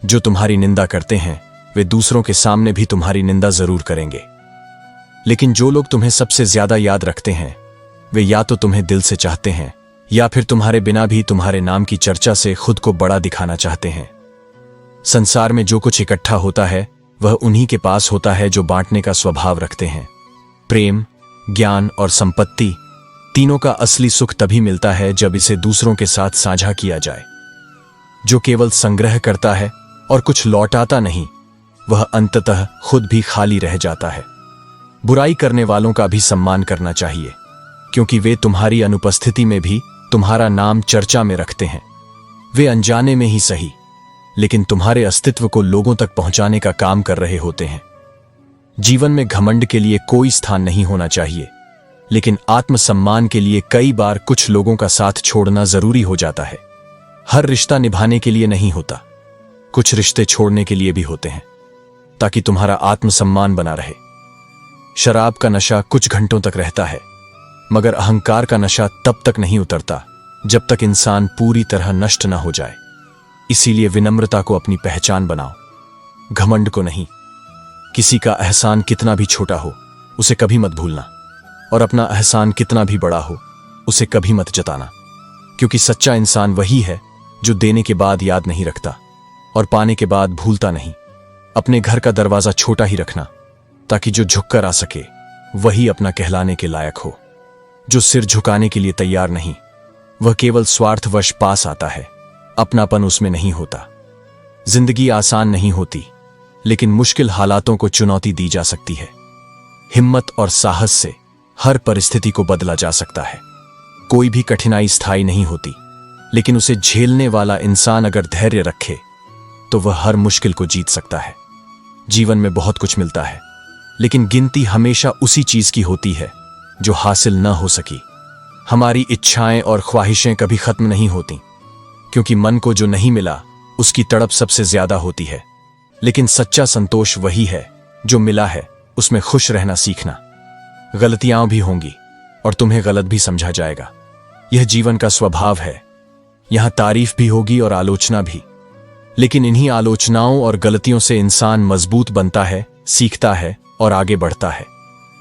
जो तुम्हारी निंदा करते हैं वे दूसरों के सामने भी तुम्हारी निंदा जरूर करेंगे, लेकिन जो लोग तुम्हें सबसे ज्यादा याद रखते हैं वे या तो तुम्हें दिल से चाहते हैं या फिर तुम्हारे बिना भी तुम्हारे नाम की चर्चा से खुद को बड़ा दिखाना चाहते हैं। संसार में जो कुछ इकट्ठा होता है वह उन्हीं के पास होता है जो बांटने का स्वभाव रखते हैं। प्रेम, ज्ञान और संपत्ति तीनों का असली सुख तभी मिलता है जब इसे दूसरों के साथ साझा किया जाए। जो केवल संग्रह करता है और कुछ लौटाता नहीं, वह अंततः खुद भी खाली रह जाता है। बुराई करने वालों का भी सम्मान करना चाहिए, क्योंकि वे तुम्हारी अनुपस्थिति में भी तुम्हारा नाम चर्चा में रखते हैं। वे अनजाने में ही सही, लेकिन तुम्हारे अस्तित्व को लोगों तक पहुंचाने का काम कर रहे होते हैं। जीवन में घमंड के लिए कोई स्थान नहीं होना चाहिए, लेकिन आत्मसम्मान के लिए कई बार कुछ लोगों का साथ छोड़ना जरूरी हो जाता है। हर रिश्ता निभाने के लिए नहीं होता, कुछ रिश्ते छोड़ने के लिए भी होते हैं, ताकि तुम्हारा आत्मसम्मान बना रहे। शराब का नशा कुछ घंटों तक रहता है, मगर अहंकार का नशा तब तक नहीं उतरता जब तक इंसान पूरी तरह नष्ट न हो जाए। इसीलिए विनम्रता को अपनी पहचान बनाओ, घमंड को नहीं। किसी का एहसान कितना भी छोटा हो उसे कभी मत भूलना, और अपना एहसान कितना भी बड़ा हो उसे कभी मत जताना, क्योंकि सच्चा इंसान वही है जो देने के बाद याद नहीं रखता और पाने के बाद भूलता नहीं। अपने घर का दरवाजा छोटा ही रखना, ताकि जो झुककर आ सके वही अपना कहलाने के लायक हो। जो सिर झुकाने के लिए तैयार नहीं, वह केवल स्वार्थवश पास आता है, अपनापन उसमें नहीं होता। जिंदगी आसान नहीं होती, लेकिन मुश्किल हालातों को चुनौती दी जा सकती है। हिम्मत और साहस से हर परिस्थिति को बदला जा सकता है। कोई भी कठिनाई स्थायी नहीं होती, लेकिन उसे झेलने वाला इंसान अगर धैर्य रखे तो वह हर मुश्किल को जीत सकता है। जीवन में बहुत कुछ मिलता है, लेकिन गिनती हमेशा उसी चीज की होती है जो हासिल न हो सकी। हमारी इच्छाएं और ख्वाहिशें कभी खत्म नहीं होती, क्योंकि मन को जो नहीं मिला उसकी तड़प सबसे ज्यादा होती है। लेकिन सच्चा संतोष वही है जो मिला है उसमें खुश रहना सीखना। गलतियां भी होंगी और तुम्हें गलत भी समझा जाएगा, यह जीवन का स्वभाव है। यहां तारीफ भी होगी और आलोचना भी, लेकिन इन्हीं आलोचनाओं और गलतियों से इंसान मजबूत बनता है, सीखता है और आगे बढ़ता है।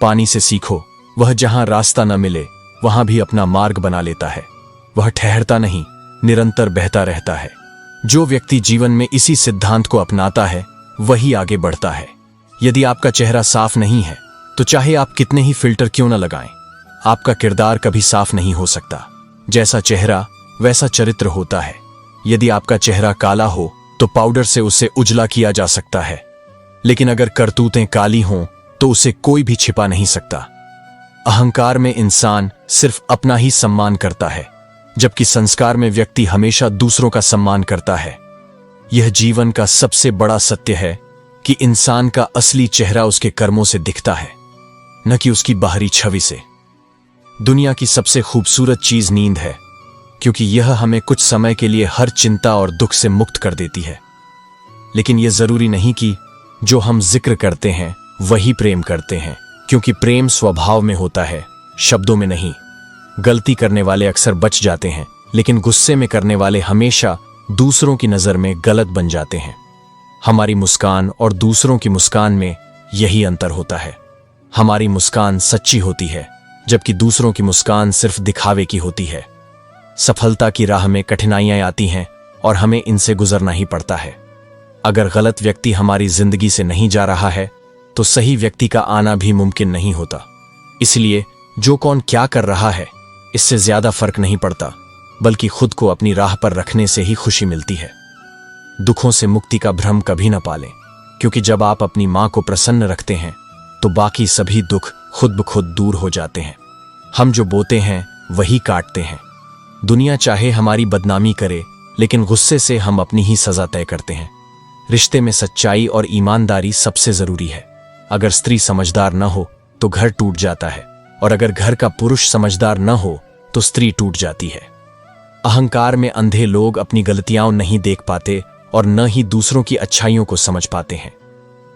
पानी से सीखो, वह जहां रास्ता न मिले वहां भी अपना मार्ग बना लेता है। वह ठहरता नहीं, निरंतर बहता रहता है। जो व्यक्ति जीवन में इसी सिद्धांत को अपनाता है वही आगे बढ़ता है। यदि आपका चेहरा साफ नहीं है तो चाहे आप कितने ही फिल्टर क्यों न लगाएं, आपका किरदार कभी साफ नहीं हो सकता। जैसा चेहरा वैसा चरित्र होता है। यदि आपका चेहरा काला हो तो पाउडर से उसे उजला किया जा सकता है, लेकिन अगर करतूतें काली हों तो उसे कोई भी छिपा नहीं सकता। अहंकार में इंसान सिर्फ अपना ही सम्मान करता है, जबकि संस्कार में व्यक्ति हमेशा दूसरों का सम्मान करता है। यह जीवन का सबसे बड़ा सत्य है कि इंसान का असली चेहरा उसके कर्मों से दिखता है, न कि उसकी बाहरी छवि से। दुनिया की सबसे खूबसूरत चीज नींद है, क्योंकि यह हमें कुछ समय के लिए हर चिंता और दुख से मुक्त कर देती है। लेकिन यह जरूरी नहीं कि जो हम जिक्र करते हैं वही प्रेम करते हैं, क्योंकि प्रेम स्वभाव में होता है, शब्दों में नहीं। गलती करने वाले अक्सर बच जाते हैं, लेकिन गुस्से में करने वाले हमेशा दूसरों की नजर में गलत बन जाते हैं। हमारी मुस्कान और दूसरों की मुस्कान में यही अंतर होता है। हमारी मुस्कान सच्ची होती है, जबकि दूसरों की मुस्कान सिर्फ दिखावे की होती है। सफलता की राह में कठिनाइयां आती हैं और हमें इनसे गुजरना ही पड़ता है। अगर गलत व्यक्ति हमारी जिंदगी से नहीं जा रहा है तो सही व्यक्ति का आना भी मुमकिन नहीं होता। इसलिए जो कौन क्या कर रहा है इससे ज्यादा फर्क नहीं पड़ता, बल्कि खुद को अपनी राह पर रखने से ही खुशी मिलती है। दुखों से मुक्ति का भ्रम कभी न पालें, क्योंकि जब आप अपनी मां को प्रसन्न रखते हैं तो बाकी सभी दुख खुद ब खुद दूर हो जाते हैं। हम जो बोते हैं वही काटते हैं। दुनिया चाहे हमारी बदनामी करे, लेकिन गुस्से से हम अपनी ही सजा तय करते हैं। रिश्ते में सच्चाई और ईमानदारी सबसे जरूरी है। अगर स्त्री समझदार न हो तो घर टूट जाता है, और अगर घर का पुरुष समझदार न हो तो स्त्री टूट जाती है। अहंकार में अंधे लोग अपनी गलतियां नहीं देख पाते और न ही दूसरों की अच्छाइयों को समझ पाते हैं।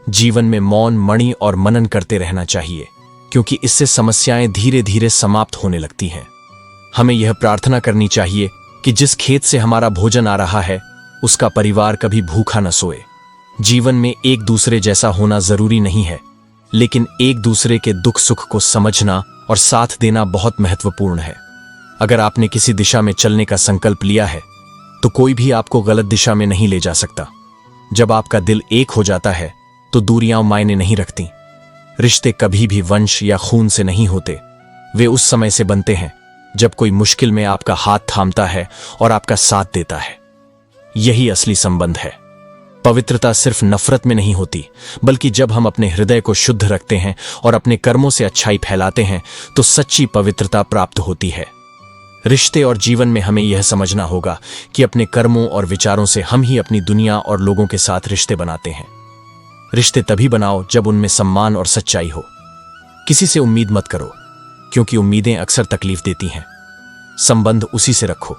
जीवन में मौन, मणि और मनन करते रहना चाहिए, क्योंकि इससे समस्याएं धीरे धीरे समाप्त होने लगती हैं। हमें यह प्रार्थना करनी चाहिए कि जिस खेत से हमारा भोजन आ रहा है उसका परिवार कभी भूखा न सोए। जीवन में एक दूसरे जैसा होना जरूरी नहीं है, लेकिन एक दूसरे के दुख सुख को समझना और साथ देना बहुत महत्वपूर्ण है। अगर आपने किसी दिशा में चलने का संकल्प लिया है तो कोई भी आपको गलत दिशा में नहीं ले जा सकता। जब आपका दिल एक हो जाता है तो दूरियां मायने नहीं रखती। रिश्ते कभी भी वंश या खून से नहीं होते, वे उस समय से बनते हैं जब कोई मुश्किल में आपका हाथ थामता है और आपका साथ देता है। यही असली संबंध है। पवित्रता सिर्फ नफरत में नहीं होती, बल्कि जब हम अपने हृदय को शुद्ध रखते हैं और अपने कर्मों से अच्छाई फैलाते हैं तो सच्ची पवित्रता प्राप्त होती है। रिश्ते और जीवन में हमें यह समझना होगा कि अपने कर्मों और विचारों से हम ही अपनी दुनिया और लोगों के साथ रिश्ते बनाते हैं। रिश्ते तभी बनाओ जब उनमें सम्मान और सच्चाई हो। किसी से उम्मीद मत करो, क्योंकि उम्मीदें अक्सर तकलीफ देती हैं। संबंध उसी से रखो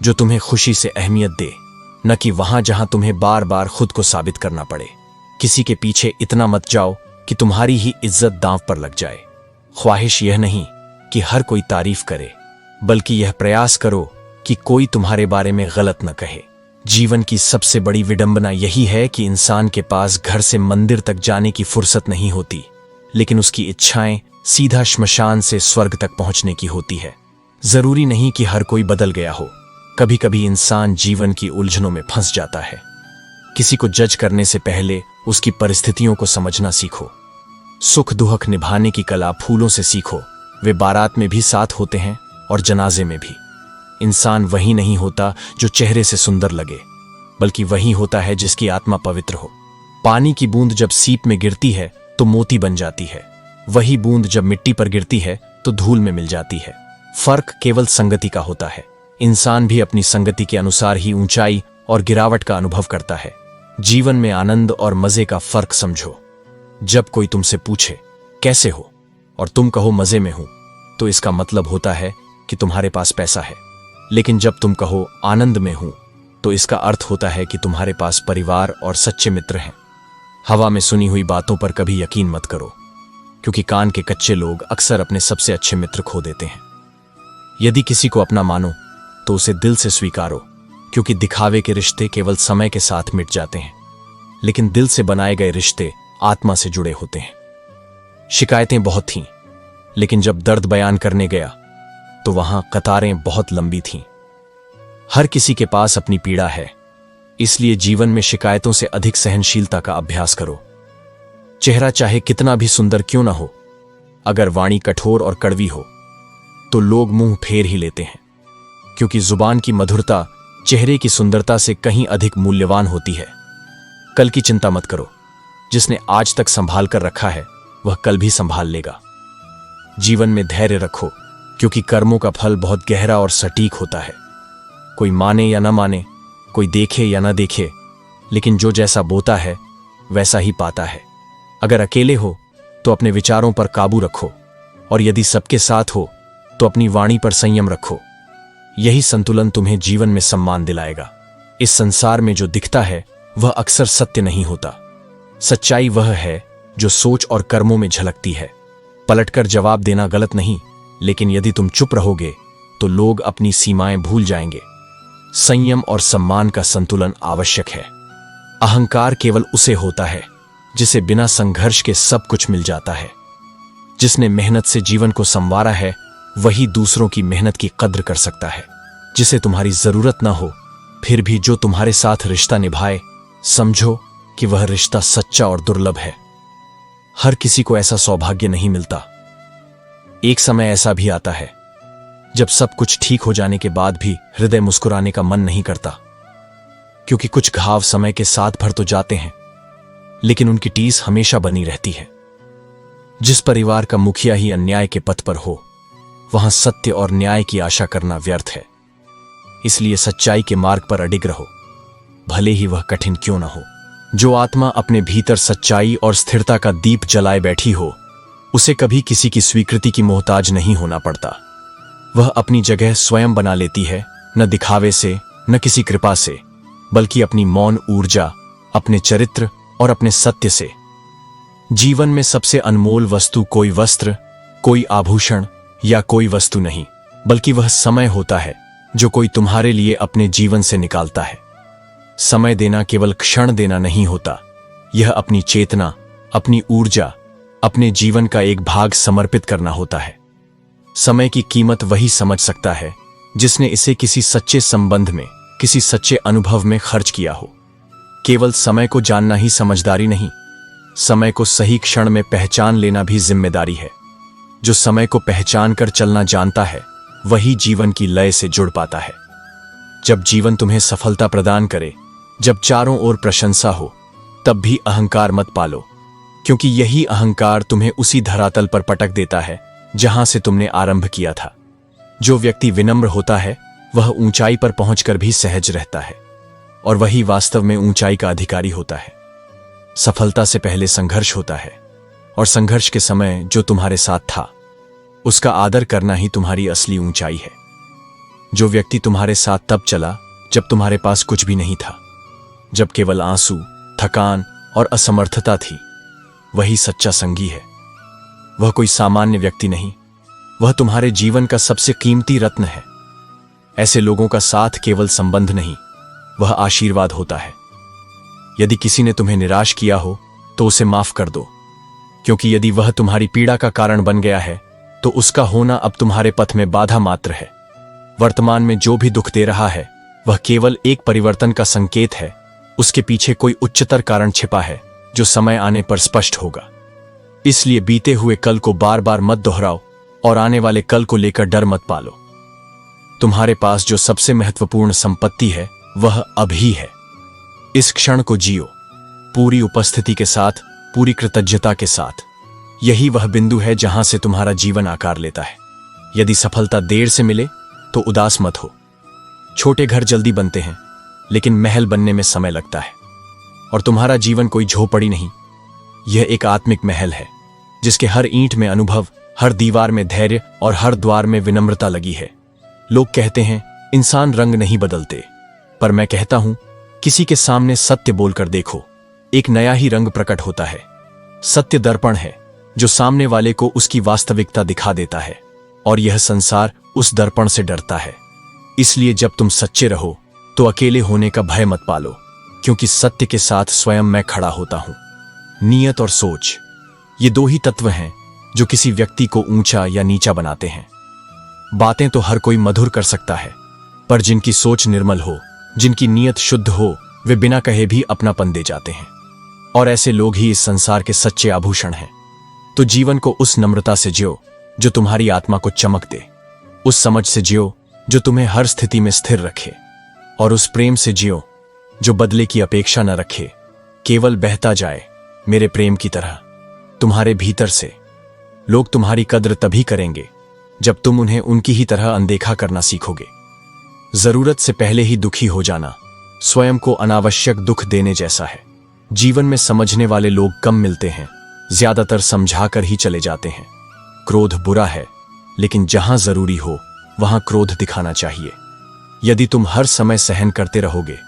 जो तुम्हें खुशी से अहमियत दे, न कि वहां जहां तुम्हें बार बार खुद को साबित करना पड़े। किसी के पीछे इतना मत जाओ कि तुम्हारी ही इज्जत दांव पर लग जाए। ख्वाहिश यह नहीं कि हर कोई तारीफ करे, बल्कि यह प्रयास करो कि कोई तुम्हारे बारे में गलत न कहे। जीवन की सबसे बड़ी विडंबना यही है कि इंसान के पास घर से मंदिर तक जाने की फुर्सत नहीं होती, लेकिन उसकी इच्छाएं सीधा श्मशान से स्वर्ग तक पहुंचने की होती है। जरूरी नहीं कि हर कोई बदल गया हो, कभी कभी इंसान जीवन की उलझनों में फंस जाता है। किसी को जज करने से पहले उसकी परिस्थितियों को समझना सीखो। सुख दुख निभाने की कला फूलों से सीखो। वे बारात में भी साथ होते हैं और जनाजे में भी। इंसान वही नहीं होता जो चेहरे से सुंदर लगे, बल्कि वही होता है जिसकी आत्मा पवित्र हो। पानी की बूंद जब सीप में गिरती है तो मोती बन जाती है, वही बूंद जब मिट्टी पर गिरती है तो धूल में मिल जाती है। फर्क केवल संगति का होता है। इंसान भी अपनी संगति के अनुसार ही ऊंचाई और गिरावट का अनुभव करता है। जीवन में आनंद और मजे का फर्क समझो। जब कोई तुमसे पूछे कैसे हो और तुम कहो मजे में हूं, तो इसका मतलब होता है कि तुम्हारे पास पैसा है। लेकिन जब तुम कहो आनंद में हूं, तो इसका अर्थ होता है कि तुम्हारे पास परिवार और सच्चे मित्र हैं। हवा में सुनी हुई बातों पर कभी यकीन मत करो, क्योंकि कान के कच्चे लोग अक्सर अपने सबसे अच्छे मित्र खो देते हैं। यदि किसी को अपना मानो तो उसे दिल से स्वीकारो, क्योंकि दिखावे के रिश्ते केवल समय के साथ मिट जाते हैं, लेकिन दिल से बनाए गए रिश्ते आत्मा से जुड़े होते हैं। शिकायतें बहुत थीं, लेकिन जब दर्द बयान करने गया तो वहां कतारें बहुत लंबी थीं। हर किसी के पास अपनी पीड़ा है, इसलिए जीवन में शिकायतों से अधिक सहनशीलता का अभ्यास करो। चेहरा चाहे कितना भी सुंदर क्यों ना हो, अगर वाणी कठोर और कड़वी हो तो लोग मुंह फेर ही लेते हैं, क्योंकि जुबान की मधुरता चेहरे की सुंदरता से कहीं अधिक मूल्यवान होती है। कल की चिंता मत करो, जिसने आज तक संभाल कर रखा है वह कल भी संभाल लेगा। जीवन में धैर्य रखो, क्योंकि कर्मों का फल बहुत गहरा और सटीक होता है। कोई माने या न माने, कोई देखे या न देखे, लेकिन जो जैसा बोता है वैसा ही पाता है। अगर अकेले हो तो अपने विचारों पर काबू रखो, और यदि सबके साथ हो तो अपनी वाणी पर संयम रखो। यही संतुलन तुम्हें जीवन में सम्मान दिलाएगा। इस संसार में जो दिखता है वह अक्सर सत्य नहीं होता। सच्चाई वह है जो सोच और कर्मों में झलकती है। पलटकर जवाब देना गलत नहीं, लेकिन यदि तुम चुप रहोगे तो लोग अपनी सीमाएं भूल जाएंगे। संयम और सम्मान का संतुलन आवश्यक है। अहंकार केवल उसे होता है जिसे बिना संघर्ष के सब कुछ मिल जाता है। जिसने मेहनत से जीवन को संवारा है वही दूसरों की मेहनत की कद्र कर सकता है। जिसे तुम्हारी जरूरत ना हो फिर भी जो तुम्हारे साथ रिश्ता निभाए, समझो कि वह रिश्ता सच्चा और दुर्लभ है। हर किसी को ऐसा सौभाग्य नहीं मिलता। एक समय ऐसा भी आता है जब सब कुछ ठीक हो जाने के बाद भी हृदय मुस्कुराने का मन नहीं करता, क्योंकि कुछ घाव समय के साथ भर तो जाते हैं, लेकिन उनकी टीस हमेशा बनी रहती है। जिस परिवार का मुखिया ही अन्याय के पथ पर हो, वहां सत्य और न्याय की आशा करना व्यर्थ है। इसलिए सच्चाई के मार्ग पर अडिग रहो, भले ही वह कठिन क्यों ना हो। जो आत्मा अपने भीतर सच्चाई और स्थिरता का दीप जलाए बैठी हो, उसे कभी किसी की स्वीकृति की मोहताज नहीं होना पड़ता। वह अपनी जगह स्वयं बना लेती है, न दिखावे से न किसी कृपा से, बल्कि अपनी मौन ऊर्जा, अपने चरित्र और अपने सत्य से। जीवन में सबसे अनमोल वस्तु कोई वस्त्र, कोई आभूषण या कोई वस्तु नहीं, बल्कि वह समय होता है जो कोई तुम्हारे लिए अपने जीवन से निकालता है। समय देना केवल क्षण देना नहीं होता, यह अपनी चेतना, अपनी ऊर्जा, अपने जीवन का एक भाग समर्पित करना होता है। समय की कीमत वही समझ सकता है जिसने इसे किसी सच्चे संबंध में, किसी सच्चे अनुभव में खर्च किया हो। केवल समय को जानना ही समझदारी नहीं, समय को सही क्षण में पहचान लेना भी जिम्मेदारी है। जो समय को पहचान कर चलना जानता है, वही जीवन की लय से जुड़ पाता है। जब जीवन तुम्हें सफलता प्रदान करे, जब चारों ओर प्रशंसा हो, तब भी अहंकार मत पालो, क्योंकि यही अहंकार तुम्हें उसी धरातल पर पटक देता है जहां से तुमने आरंभ किया था। जो व्यक्ति विनम्र होता है, वह ऊंचाई पर पहुंचकर भी सहज रहता है, और वही वास्तव में ऊंचाई का अधिकारी होता है। सफलता से पहले संघर्ष होता है, और संघर्ष के समय जो तुम्हारे साथ था, उसका आदर करना ही तुम्हारी असली ऊंचाई है। जो व्यक्ति तुम्हारे साथ तब चला जब तुम्हारे पास कुछ भी नहीं था, जब केवल आंसू, थकान और असमर्थता थी, वही सच्चा संगी है। वह कोई सामान्य व्यक्ति नहीं, वह तुम्हारे जीवन का सबसे कीमती रत्न है। ऐसे लोगों का साथ केवल संबंध नहीं, वह आशीर्वाद होता है। यदि किसी ने तुम्हें निराश किया हो तो उसे माफ कर दो, क्योंकि यदि वह तुम्हारी पीड़ा का कारण बन गया है तो उसका होना अब तुम्हारे पथ में बाधा मात्र है। वर्तमान में जो भी दुख दे रहा है, वह केवल एक परिवर्तन का संकेत है। उसके पीछे कोई उच्चतर कारण छिपा है जो समय आने पर स्पष्ट होगा। इसलिए बीते हुए कल को बार बार मत दोहराओ और आने वाले कल को लेकर डर मत पालो। तुम्हारे पास जो सबसे महत्वपूर्ण संपत्ति है, वह अभी है। इस क्षण को जियो, पूरी उपस्थिति के साथ, पूरी कृतज्ञता के साथ। यही वह बिंदु है जहां से तुम्हारा जीवन आकार लेता है। यदि सफलता देर से मिले तो उदास मत हो। छोटे घर जल्दी बनते हैं, लेकिन महल बनने में समय लगता है। और तुम्हारा जीवन कोई झोपड़ी नहीं, यह एक आत्मिक महल है, जिसके हर ईंट में अनुभव, हर दीवार में धैर्य और हर द्वार में विनम्रता लगी है। लोग कहते हैं इंसान रंग नहीं बदलते, पर मैं कहता हूं किसी के सामने सत्य बोलकर देखो, एक नया ही रंग प्रकट होता है। सत्य दर्पण है जो सामने वाले को उसकी वास्तविकता दिखा देता है, और यह संसार उस दर्पण से डरता है। इसलिए जब तुम सच्चे रहो तो अकेले होने का भय मत पालो, क्योंकि सत्य के साथ स्वयं मैं खड़ा होता हूं। नियत और सोच, ये दो ही तत्व हैं जो किसी व्यक्ति को ऊंचा या नीचा बनाते हैं। बातें तो हर कोई मधुर कर सकता है, पर जिनकी सोच निर्मल हो, जिनकी नीयत शुद्ध हो, वे बिना कहे भी अपनापन दे जाते हैं। और ऐसे लोग ही इस संसार के सच्चे आभूषण हैं। तो जीवन को उस नम्रता से जियो जो तुम्हारी आत्मा को चमक दे, उस समझ से जियो जो तुम्हें हर स्थिति में स्थिर रखे, और उस प्रेम से जियो जो बदले की अपेक्षा न रखे, केवल बहता जाए मेरे प्रेम की तरह तुम्हारे भीतर से। लोग तुम्हारी कद्र तभी करेंगे जब तुम उन्हें उनकी ही तरह अनदेखा करना सीखोगे। जरूरत से पहले ही दुखी हो जाना स्वयं को अनावश्यक दुख देने जैसा है। जीवन में समझने वाले लोग कम मिलते हैं, ज्यादातर समझाकर ही चले जाते हैं। क्रोध बुरा है, लेकिन जहां जरूरी हो वहां क्रोध दिखाना चाहिए। यदि तुम हर समय सहन करते रहोगे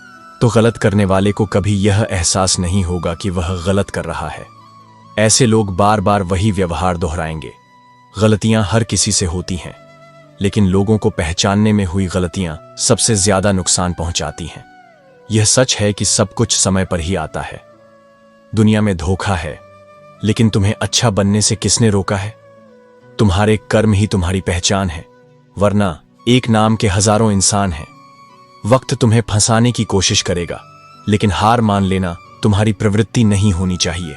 तो गलत करने वाले को कभी यह एहसास नहीं होगा कि वह गलत कर रहा है। ऐसे लोग बार बार वही व्यवहार दोहराएंगे। गलतियां हर किसी से होती हैं, लेकिन लोगों को पहचानने में हुई गलतियां सबसे ज्यादा नुकसान पहुंचाती हैं। यह सच है कि सब कुछ समय पर ही आता है। दुनिया में धोखा है, लेकिन तुम्हें अच्छा बनने से किसने रोका है? तुम्हारे कर्म ही तुम्हारी पहचान है, वरना एक नाम के हजारों इंसान हैं। वक्त तुम्हें फंसाने की कोशिश करेगा, लेकिन हार मान लेना तुम्हारी प्रवृत्ति नहीं होनी चाहिए।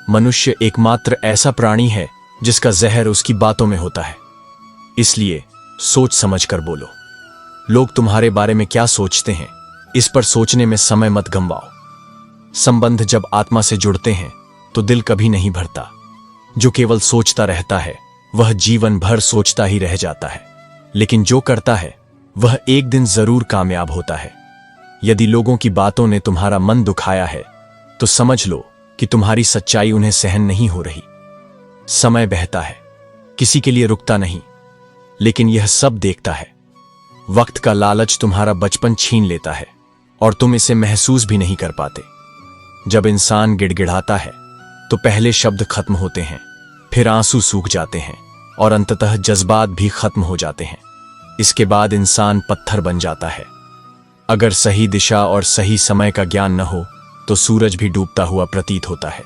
मनुष्य एकमात्र ऐसा प्राणी है जिसका जहर उसकी बातों में होता है। इसलिए सोच समझ कर बोलो। लोग तुम्हारे बारे में क्या सोचते हैं, इस पर सोचने में समय मत गंवाओ। संबंध जब आत्मा से जुड़ते हैं तो दिल कभी नहीं भरता। जो केवल सोचता रहता है वह जीवन भर सोचता ही रह जाता है, लेकिन जो करता है वह एक दिन जरूर कामयाब होता है। यदि लोगों की बातों ने तुम्हारा मन दुखाया है तो समझ लो कि तुम्हारी सच्चाई उन्हें सहन नहीं हो रही। समय बहता है, किसी के लिए रुकता नहीं, लेकिन यह सब देखता है। वक्त का लालच तुम्हारा बचपन छीन लेता है और तुम इसे महसूस भी नहीं कर पाते। जब इंसान गिड़गिड़ाता है तो पहले शब्द खत्म होते हैं, फिर आंसू सूख जाते हैं और अंततः जज्बात भी खत्म हो जाते हैं। इसके बाद इंसान पत्थर बन जाता है। अगर सही दिशा और सही समय का ज्ञान न हो तो सूरज भी डूबता हुआ प्रतीत होता है।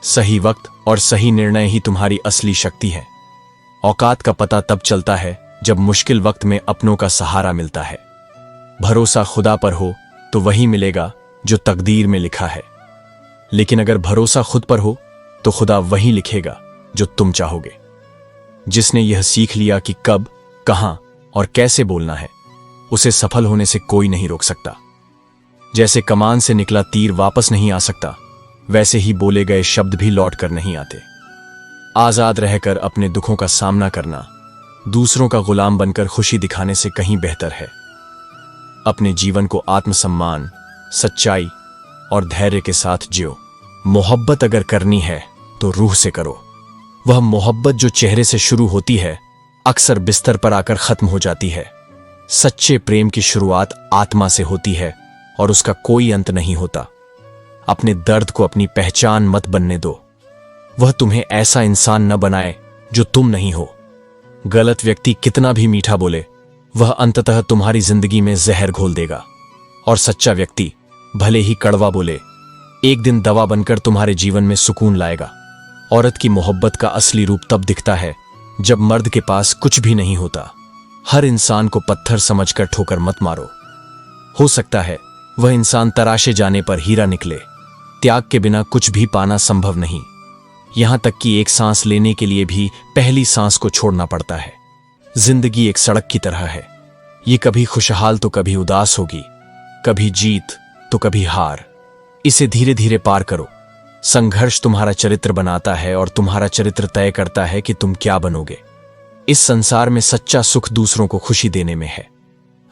सही वक्त और सही निर्णय ही तुम्हारी असली शक्ति है। औकात का पता तब चलता है जब मुश्किल वक्त में अपनों का सहारा मिलता है। भरोसा खुदा पर हो तो वही मिलेगा जो तकदीर में लिखा है, लेकिन अगर भरोसा खुद पर हो तो खुदा वही लिखेगा जो तुम चाहोगे। जिसने यह सीख लिया कि कब, कहां और कैसे बोलना है, उसे सफल होने से कोई नहीं रोक सकता। जैसे कमान से निकला तीर वापस नहीं आ सकता, वैसे ही बोले गए शब्द भी लौट कर नहीं आते। आजाद रहकर अपने दुखों का सामना करना दूसरों का गुलाम बनकर खुशी दिखाने से कहीं बेहतर है। अपने जीवन को आत्मसम्मान, सच्चाई और धैर्य के साथ जियो। मोहब्बत अगर करनी है तो रूह से करो। वह मोहब्बत जो चेहरे से शुरू होती है अक्सर बिस्तर पर आकर खत्म हो जाती है। सच्चे प्रेम की शुरुआत आत्मा से होती है और उसका कोई अंत नहीं होता। अपने दर्द को अपनी पहचान मत बनने दो। वह तुम्हें ऐसा इंसान न बनाए जो तुम नहीं हो। गलत व्यक्ति कितना भी मीठा बोले, वह अंततः तुम्हारी जिंदगी में जहर घोल देगा। और सच्चा व्यक्ति भले ही कड़वा बोले, एक दिन दवा बनकर तुम्हारे जीवन में सुकून लाएगा। औरत की मोहब्बत का असली रूप तब दिखता है जब मर्द के पास कुछ भी नहीं होता। हर इंसान को पत्थर समझकर ठोकर मत मारो। हो सकता है वह इंसान तराशे जाने पर हीरा निकले। त्याग के बिना कुछ भी पाना संभव नहीं। यहां तक कि एक सांस लेने के लिए भी पहली सांस को छोड़ना पड़ता है। जिंदगी एक सड़क की तरह है। ये कभी खुशहाल तो कभी उदास होगी, कभी जीत तो कभी हार। इसे धीरे धीरे पार करो। संघर्ष तुम्हारा चरित्र बनाता है और तुम्हारा चरित्र तय करता है कि तुम क्या बनोगे। इस संसार में सच्चा सुख दूसरों को खुशी देने में है।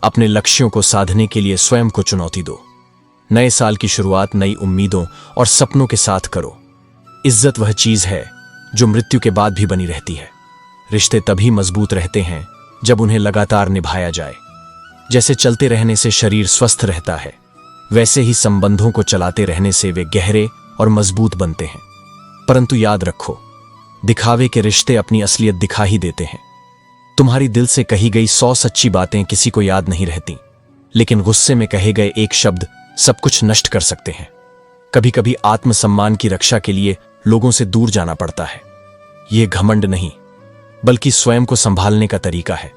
अपने लक्ष्यों को साधने के लिए स्वयं को चुनौती दो। नए साल की शुरुआत नई उम्मीदों और सपनों के साथ करो। इज्जत वह चीज है जो मृत्यु के बाद भी बनी रहती है। रिश्ते तभी मजबूत रहते हैं जब उन्हें लगातार निभाया जाए। जैसे चलते रहने से शरीर स्वस्थ रहता है, वैसे ही संबंधों को चलाते रहने से वे गहरे और मजबूत बनते हैं। परंतु याद रखो, दिखावे के रिश्ते अपनी असलियत दिखा ही देते हैं। तुम्हारी दिल से कही गई 100 सच्ची बातें किसी को याद नहीं रहती, लेकिन गुस्से में कहे गए एक शब्द सब कुछ नष्ट कर सकते हैं। कभी कभी आत्मसम्मान की रक्षा के लिए लोगों से दूर जाना पड़ता है। यह घमंड नहीं, बल्कि स्वयं को संभालने का तरीका है।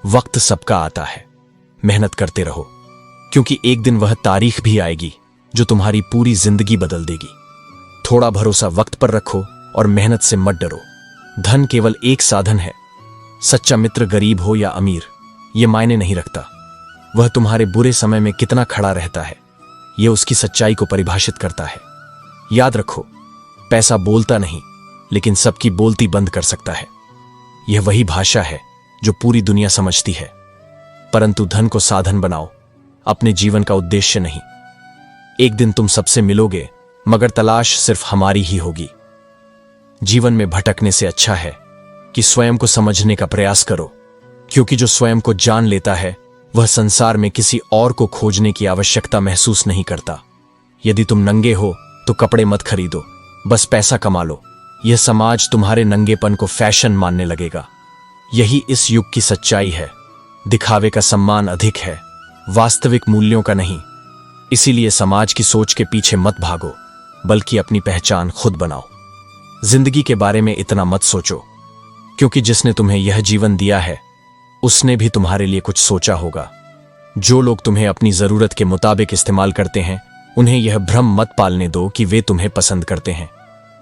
वक्त सबका आता है, मेहनत करते रहो, क्योंकि एक दिन वह तारीख भी आएगी जो तुम्हारी पूरी जिंदगी बदल देगी। थोड़ा भरोसा वक्त पर रखो और मेहनत से मत डरो। धन केवल एक साधन है। सच्चा मित्र गरीब हो या अमीर, यह मायने नहीं रखता। वह तुम्हारे बुरे समय में कितना खड़ा रहता है, यह उसकी सच्चाई को परिभाषित करता है। याद रखो, पैसा बोलता नहीं, लेकिन सबकी बोलती बंद कर सकता है। यह वही भाषा है जो पूरी दुनिया समझती है। परंतु धन को साधन बनाओ, अपने जीवन का उद्देश्य नहीं। एक दिन तुम सबसे मिलोगे, मगर तलाश सिर्फ हमारी ही होगी। जीवन में भटकने से अच्छा है कि स्वयं को समझने का प्रयास करो, क्योंकि जो स्वयं को जान लेता है वह संसार में किसी और को खोजने की आवश्यकता महसूस नहीं करता। यदि तुम नंगे हो तो कपड़े मत खरीदो, बस पैसा कमा लो। यह समाज तुम्हारे नंगेपन को फैशन मानने लगेगा। यही इस युग की सच्चाई है। दिखावे का सम्मान अधिक है, वास्तविक मूल्यों का नहीं। इसीलिए समाज की सोच के पीछे मत भागो, बल्कि अपनी पहचान खुद बनाओ। जिंदगी के बारे में इतना मत सोचो, क्योंकि जिसने तुम्हें यह जीवन दिया है उसने भी तुम्हारे लिए कुछ सोचा होगा। जो लोग तुम्हें अपनी जरूरत के मुताबिक इस्तेमाल करते हैं, उन्हें यह भ्रम मत पालने दो कि वे तुम्हें पसंद करते हैं।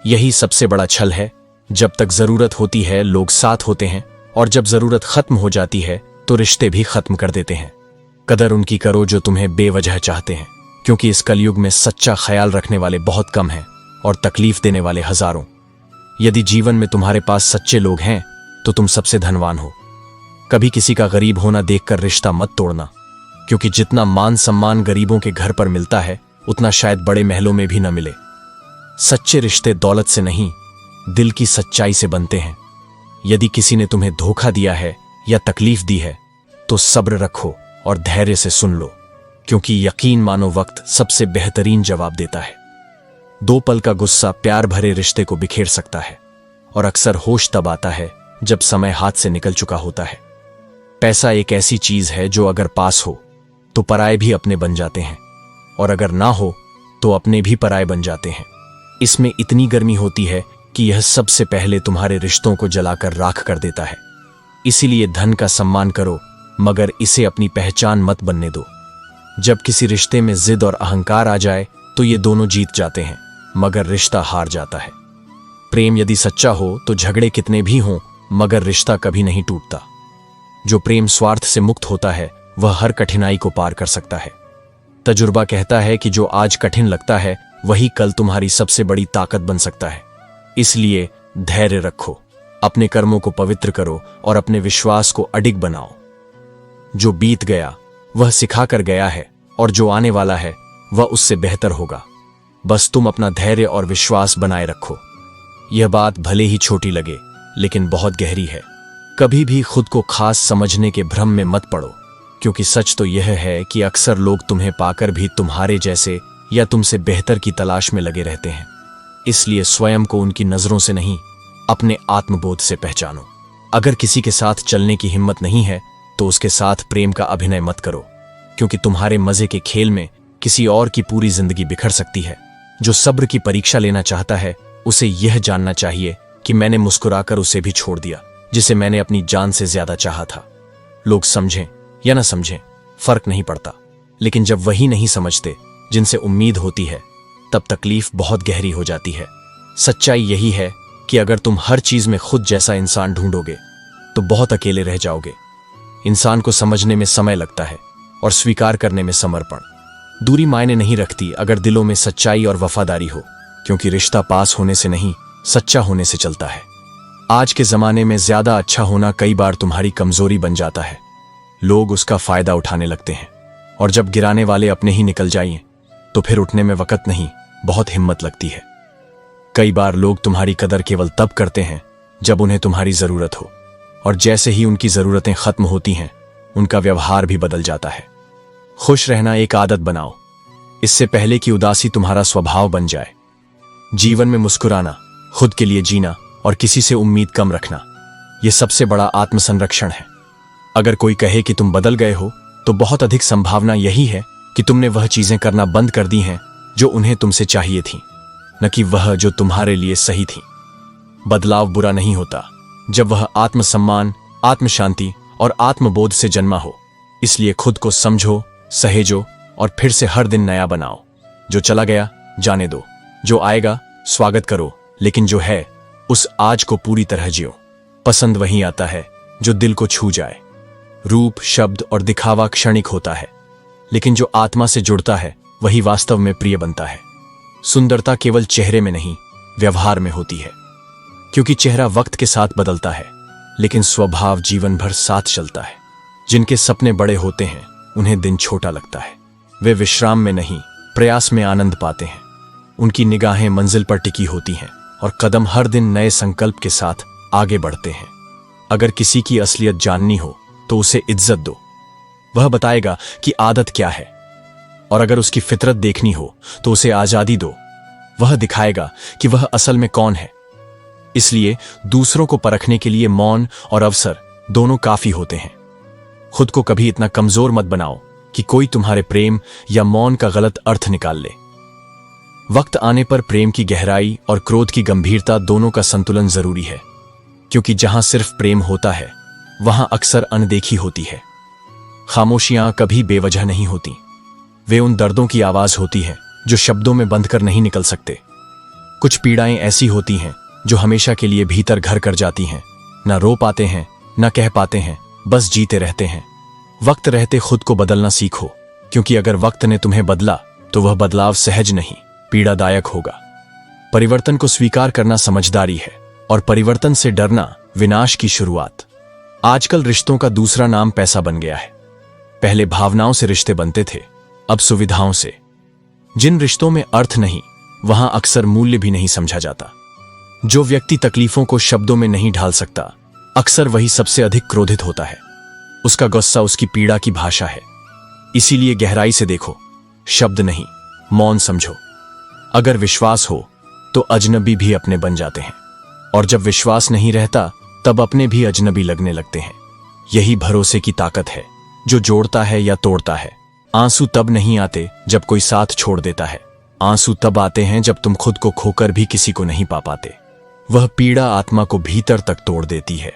यही सबसे बड़ा छल है। जब तक जरूरत होती है लोग साथ होते हैं, और जब जरूरत खत्म हो जाती है तो रिश्ते भी खत्म कर देते हैं। कदर उनकी करो जो तुम्हें बेवजह चाहते हैं, क्योंकि इस कलयुग में सच्चा ख्याल रखने वाले बहुत कम हैं और तकलीफ देने वाले हजारों। यदि जीवन में तुम्हारे पास सच्चे लोग हैं तो तुम सबसे धनवान हो। कभी किसी का गरीब होना देखकर रिश्ता मत तोड़ना, क्योंकि जितना मान सम्मान गरीबों के घर पर मिलता है उतना शायद बड़े महलों में भी न मिले। सच्चे रिश्ते दौलत से नहीं, दिल की सच्चाई से बनते हैं। यदि किसी ने तुम्हें धोखा दिया है या तकलीफ दी है तो सब्र रखो और धैर्य से सुन लो, क्योंकि यकीन मानो वक्त सबसे बेहतरीन जवाब देता है। 2 पल का गुस्सा प्यार भरे रिश्ते को बिखेर सकता है, और अक्सर होश तब आता है जब समय हाथ से निकल चुका होता है। पैसा एक ऐसी चीज है जो अगर पास हो तो पराये भी अपने बन जाते हैं, और अगर ना हो तो अपने भी पराये बन जाते हैं। इसमें इतनी गर्मी होती है कि यह सबसे पहले तुम्हारे रिश्तों को जलाकर राख कर देता है। इसीलिए धन का सम्मान करो, मगर इसे अपनी पहचान मत बनने दो। जब किसी रिश्ते में जिद और अहंकार आ जाए तो ये दोनों जीत जाते हैं, मगर रिश्ता हार जाता है। प्रेम यदि सच्चा हो तो झगड़े कितने भी हों, मगर रिश्ता कभी नहीं टूटता। जो प्रेम स्वार्थ से मुक्त होता है वह हर कठिनाई को पार कर सकता है। तजुर्बा कहता है कि जो आज कठिन लगता है वही कल तुम्हारी सबसे बड़ी ताकत बन सकता है। इसलिए धैर्य रखो, अपने कर्मों को पवित्र करो और अपने विश्वास को अडिग बनाओ। जो बीत गया वह सिखा कर गया है, और जो आने वाला है वह उससे बेहतर होगा। बस तुम अपना धैर्य और विश्वास बनाए रखो। यह बात भले ही छोटी लगे, लेकिन बहुत गहरी है। कभी भी खुद को खास समझने के भ्रम में मत पड़ो, क्योंकि सच तो यह है कि अक्सर लोग तुम्हें पाकर भी तुम्हारे जैसे या तुमसे बेहतर की तलाश में लगे रहते हैं। इसलिए स्वयं को उनकी नजरों से नहीं, अपने आत्मबोध से पहचानो। अगर किसी के साथ चलने की हिम्मत नहीं है तो उसके साथ प्रेम का अभिनय मत करो, क्योंकि तुम्हारे मजे के खेल में किसी और की पूरी जिंदगी बिखर सकती है। जो सब्र की परीक्षा लेना चाहता है उसे यह जानना चाहिए कि मैंने मुस्कुराकर उसे भी छोड़ दिया जिसे मैंने अपनी जान से ज्यादा चाहा था। लोग समझें या न समझें फर्क नहीं पड़ता, लेकिन जब वही नहीं समझते जिनसे उम्मीद होती है तब तकलीफ बहुत गहरी हो जाती है। सच्चाई यही है कि अगर तुम हर चीज में खुद जैसा इंसान ढूंढोगे तो बहुत अकेले रह जाओगे। इंसान को समझने में समय लगता है और स्वीकार करने में समर्पण। दूरी मायने नहीं रखती अगर दिलों में सच्चाई और वफादारी हो, क्योंकि रिश्ता पास होने से नहीं, सच्चा होने से चलता है। आज के जमाने में ज्यादा अच्छा होना कई बार तुम्हारी कमजोरी बन जाता है। लोग उसका फायदा उठाने लगते हैं, और जब गिराने वाले अपने ही निकल जाएं तो फिर उठने में वक्त नहीं, बहुत हिम्मत लगती है। कई बार लोग तुम्हारी कदर केवल तब करते हैं जब उन्हें तुम्हारी जरूरत हो, और जैसे ही उनकी जरूरतें खत्म होती हैं उनका व्यवहार भी बदल जाता है। खुश रहना एक आदत बनाओ, इससे पहले कि उदासी तुम्हारा स्वभाव बन जाए। जीवन में मुस्कुराना, खुद के लिए जीना और किसी से उम्मीद कम रखना, यह सबसे बड़ा आत्मसंरक्षण है। अगर कोई कहे कि तुम बदल गए हो तो बहुत अधिक संभावना यही है कि तुमने वह चीजें करना बंद कर दी हैं जो उन्हें तुमसे चाहिए थीं, न कि वह जो तुम्हारे लिए सही थी। बदलाव बुरा नहीं होता जब वह आत्मसम्मान, आत्मशांति और आत्मबोध से जन्मा हो। इसलिए खुद को समझो, सहेजो और फिर से हर दिन नया बनाओ। जो चला गया जाने दो, जो आएगा स्वागत करो, लेकिन जो है उस आज को पूरी तरह जियो। पसंद वही आता है जो दिल को छू जाए। रूप, शब्द और दिखावा क्षणिक होता है, लेकिन जो आत्मा से जुड़ता है वही वास्तव में प्रिय बनता है। सुंदरता केवल चेहरे में नहीं, व्यवहार में होती है, क्योंकि चेहरा वक्त के साथ बदलता है, लेकिन स्वभाव जीवन भर साथ चलता है। जिनके सपने बड़े होते हैं उन्हें दिन छोटा लगता है। वे विश्राम में नहीं, प्रयास में आनंद पाते हैं। उनकी निगाहें मंजिल पर टिकी होती हैं और कदम हर दिन नए संकल्प के साथ आगे बढ़ते हैं। अगर किसी की असलियत जाननी हो तो उसे इज्जत दो, वह बताएगा कि आदत क्या है। और अगर उसकी फितरत देखनी हो तो उसे आजादी दो, वह दिखाएगा कि वह असल में कौन है। इसलिए दूसरों को परखने के लिए मौन और अवसर दोनों काफी होते हैं। खुद को कभी इतना कमजोर मत बनाओ कि कोई तुम्हारे प्रेम या मौन का गलत अर्थ निकाल ले। वक्त आने पर प्रेम की गहराई और क्रोध की गंभीरता दोनों का संतुलन जरूरी है, क्योंकि जहां सिर्फ प्रेम होता है वहां अक्सर अनदेखी होती है। खामोशियां कभी बेवजह नहीं होती, वे उन दर्दों की आवाज होती है जो शब्दों में बंद कर नहीं निकल सकते। कुछ पीड़ाएं ऐसी होती हैं जो हमेशा के लिए भीतर घर कर जाती हैं। न रो पाते हैं, न कह पाते हैं, बस जीते रहते हैं। वक्त रहते खुद को बदलना सीखो, क्योंकि अगर वक्त ने तुम्हें बदला तो वह बदलाव सहज नहीं, पीड़ादायक होगा। परिवर्तन को स्वीकार करना समझदारी है, और परिवर्तन से डरना विनाश की शुरुआत। आजकल रिश्तों का दूसरा नाम पैसा बन गया है। पहले भावनाओं से रिश्ते बनते थे, अब सुविधाओं से। जिन रिश्तों में अर्थ नहीं, वहां अक्सर मूल्य भी नहीं समझा जाता। जो व्यक्ति तकलीफों को शब्दों में नहीं ढाल सकता, अक्सर वही सबसे अधिक क्रोधित होता है। उसका गुस्सा उसकी पीड़ा की भाषा है। इसीलिए गहराई से देखो, शब्द नहीं, मौन समझो। अगर विश्वास हो तो अजनबी भी अपने बन जाते हैं, और जब विश्वास नहीं रहता तब अपने भी अजनबी लगने लगते हैं। यही भरोसे की ताकत है जो जोड़ता है या तोड़ता है। आंसू तब नहीं आते जब कोई साथ छोड़ देता है, आंसू तब आते हैं जब तुम खुद को खोकर भी किसी को नहीं पा पाते। वह पीड़ा आत्मा को भीतर तक तोड़ देती है।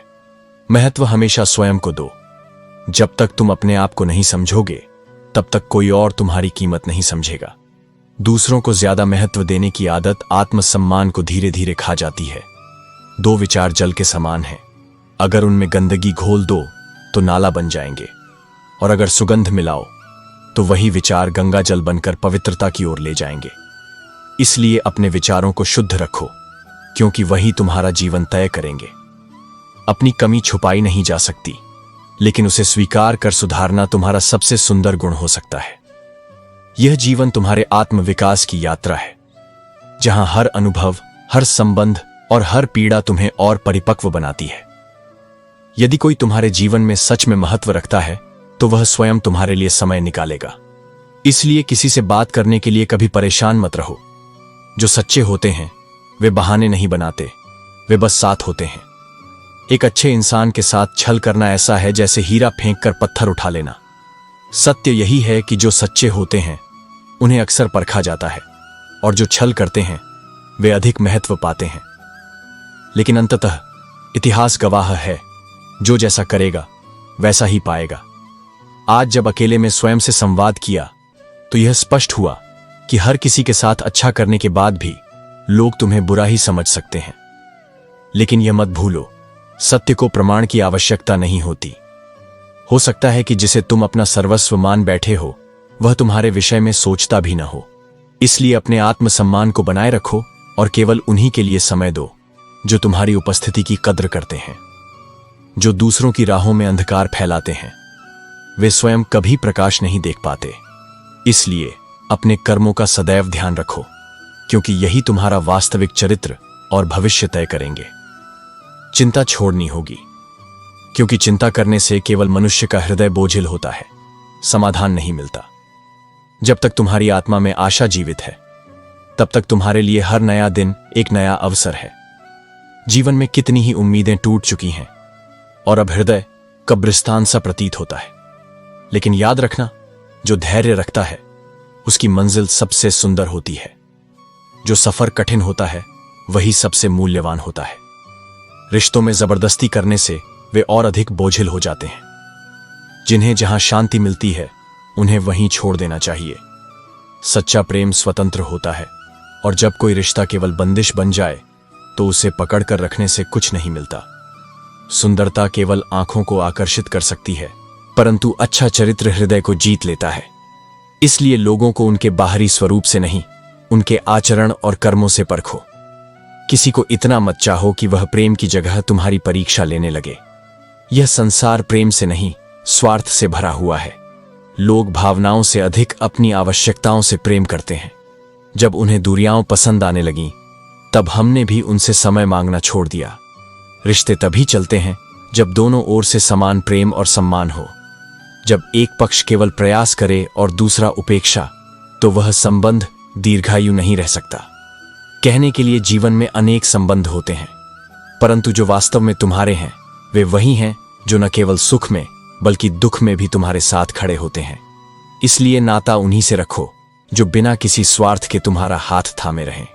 महत्व हमेशा स्वयं को दो। जब तक तुम अपने आप को नहीं समझोगे तब तक कोई और तुम्हारी कीमत नहीं समझेगा। दूसरों को ज्यादा महत्व देने की आदत आत्मसम्मान को धीरे धीरे खा जाती है। दो विचार जल के समान हैं, अगर उनमें गंदगी घोल दो तो नाला बन जाएंगे, और अगर सुगंध मिलाओ तो वही विचार गंगा जल बनकर पवित्रता की ओर ले जाएंगे। इसलिए अपने विचारों को शुद्ध रखो, क्योंकि वही तुम्हारा जीवन तय करेंगे। अपनी कमी छुपाई नहीं जा सकती, लेकिन उसे स्वीकार कर सुधारना तुम्हारा सबसे सुंदर गुण हो सकता है। यह जीवन तुम्हारे आत्मविकास की यात्रा है, जहां हर अनुभव, हर संबंध और हर पीड़ा तुम्हें और परिपक्व बनाती है। यदि कोई तुम्हारे जीवन में सच में महत्व रखता है तो वह स्वयं तुम्हारे लिए समय निकालेगा। इसलिए किसी से बात करने के लिए कभी परेशान मत रहो। जो सच्चे होते हैं वे बहाने नहीं बनाते, वे बस साथ होते हैं। एक अच्छे इंसान के साथ छल करना ऐसा है जैसे हीरा फेंककर पत्थर उठा लेना। सत्य यही है कि जो सच्चे होते हैं उन्हें अक्सर परखा जाता है, और जो छल करते हैं वे अधिक महत्व पाते हैं। लेकिन अंततः इतिहास गवाह है, जो जैसा करेगा वैसा ही पाएगा। आज जब अकेले में स्वयं से संवाद किया तो यह स्पष्ट हुआ कि हर किसी के साथ अच्छा करने के बाद भी लोग तुम्हें बुरा ही समझ सकते हैं। लेकिन यह मत भूलो, सत्य को प्रमाण की आवश्यकता नहीं होती। हो सकता है कि जिसे तुम अपना सर्वस्व मान बैठे हो वह तुम्हारे विषय में सोचता भी न हो। इसलिए अपने आत्मसम्मान को बनाए रखो और केवल उन्हीं के लिए समय दो जो तुम्हारी उपस्थिति की कद्र करते हैं। जो दूसरों की राहों में अंधकार फैलाते हैं वे स्वयं कभी प्रकाश नहीं देख पाते। इसलिए अपने कर्मों का सदैव ध्यान रखो, क्योंकि यही तुम्हारा वास्तविक चरित्र और भविष्य तय करेंगे। चिंता छोड़नी होगी, क्योंकि चिंता करने से केवल मनुष्य का हृदय बोझिल होता है, समाधान नहीं मिलता। जब तक तुम्हारी आत्मा में आशा जीवित है तब तक तुम्हारे लिए हर नया दिन एक नया अवसर है। जीवन में कितनी ही उम्मीदें टूट चुकी हैं और अब हृदय कब्रिस्तान सा प्रतीत होता है। लेकिन याद रखना, जो धैर्य रखता है उसकी मंजिल सबसे सुंदर होती है। जो सफर कठिन होता है वही सबसे मूल्यवान होता है। रिश्तों में जबरदस्ती करने से वे और अधिक बोझिल हो जाते हैं। जिन्हें जहां शांति मिलती है उन्हें वहीं छोड़ देना चाहिए। सच्चा प्रेम स्वतंत्र होता है, और जब कोई रिश्ता केवल बंदिश बन जाए तो उसे पकड़कर रखने से कुछ नहीं मिलता। सुंदरता केवल आंखों को आकर्षित कर सकती है, परंतु अच्छा चरित्र हृदय को जीत लेता है। इसलिए लोगों को उनके बाहरी स्वरूप से नहीं, उनके आचरण और कर्मों से परखो। किसी को इतना मत चाहो कि वह प्रेम की जगह तुम्हारी परीक्षा लेने लगे। यह संसार प्रेम से नहीं, स्वार्थ से भरा हुआ है। लोग भावनाओं से अधिक अपनी आवश्यकताओं से प्रेम करते हैं। जब उन्हें दूरियां पसंद आने लगीं, तब हमने भी उनसे समय मांगना छोड़ दिया। रिश्ते तभी चलते हैं जब दोनों ओर से समान प्रेम और सम्मान हो। जब एक पक्ष केवल प्रयास करे और दूसरा उपेक्षा, तो वह संबंध दीर्घायु नहीं रह सकता। कहने के लिए जीवन में अनेक संबंध होते हैं, परंतु जो वास्तव में तुम्हारे हैं वे वही हैं जो न केवल सुख में बल्कि दुख में भी तुम्हारे साथ खड़े होते हैं। इसलिए नाता उन्हीं से रखो जो बिना किसी स्वार्थ के तुम्हारा हाथ थामे रहें।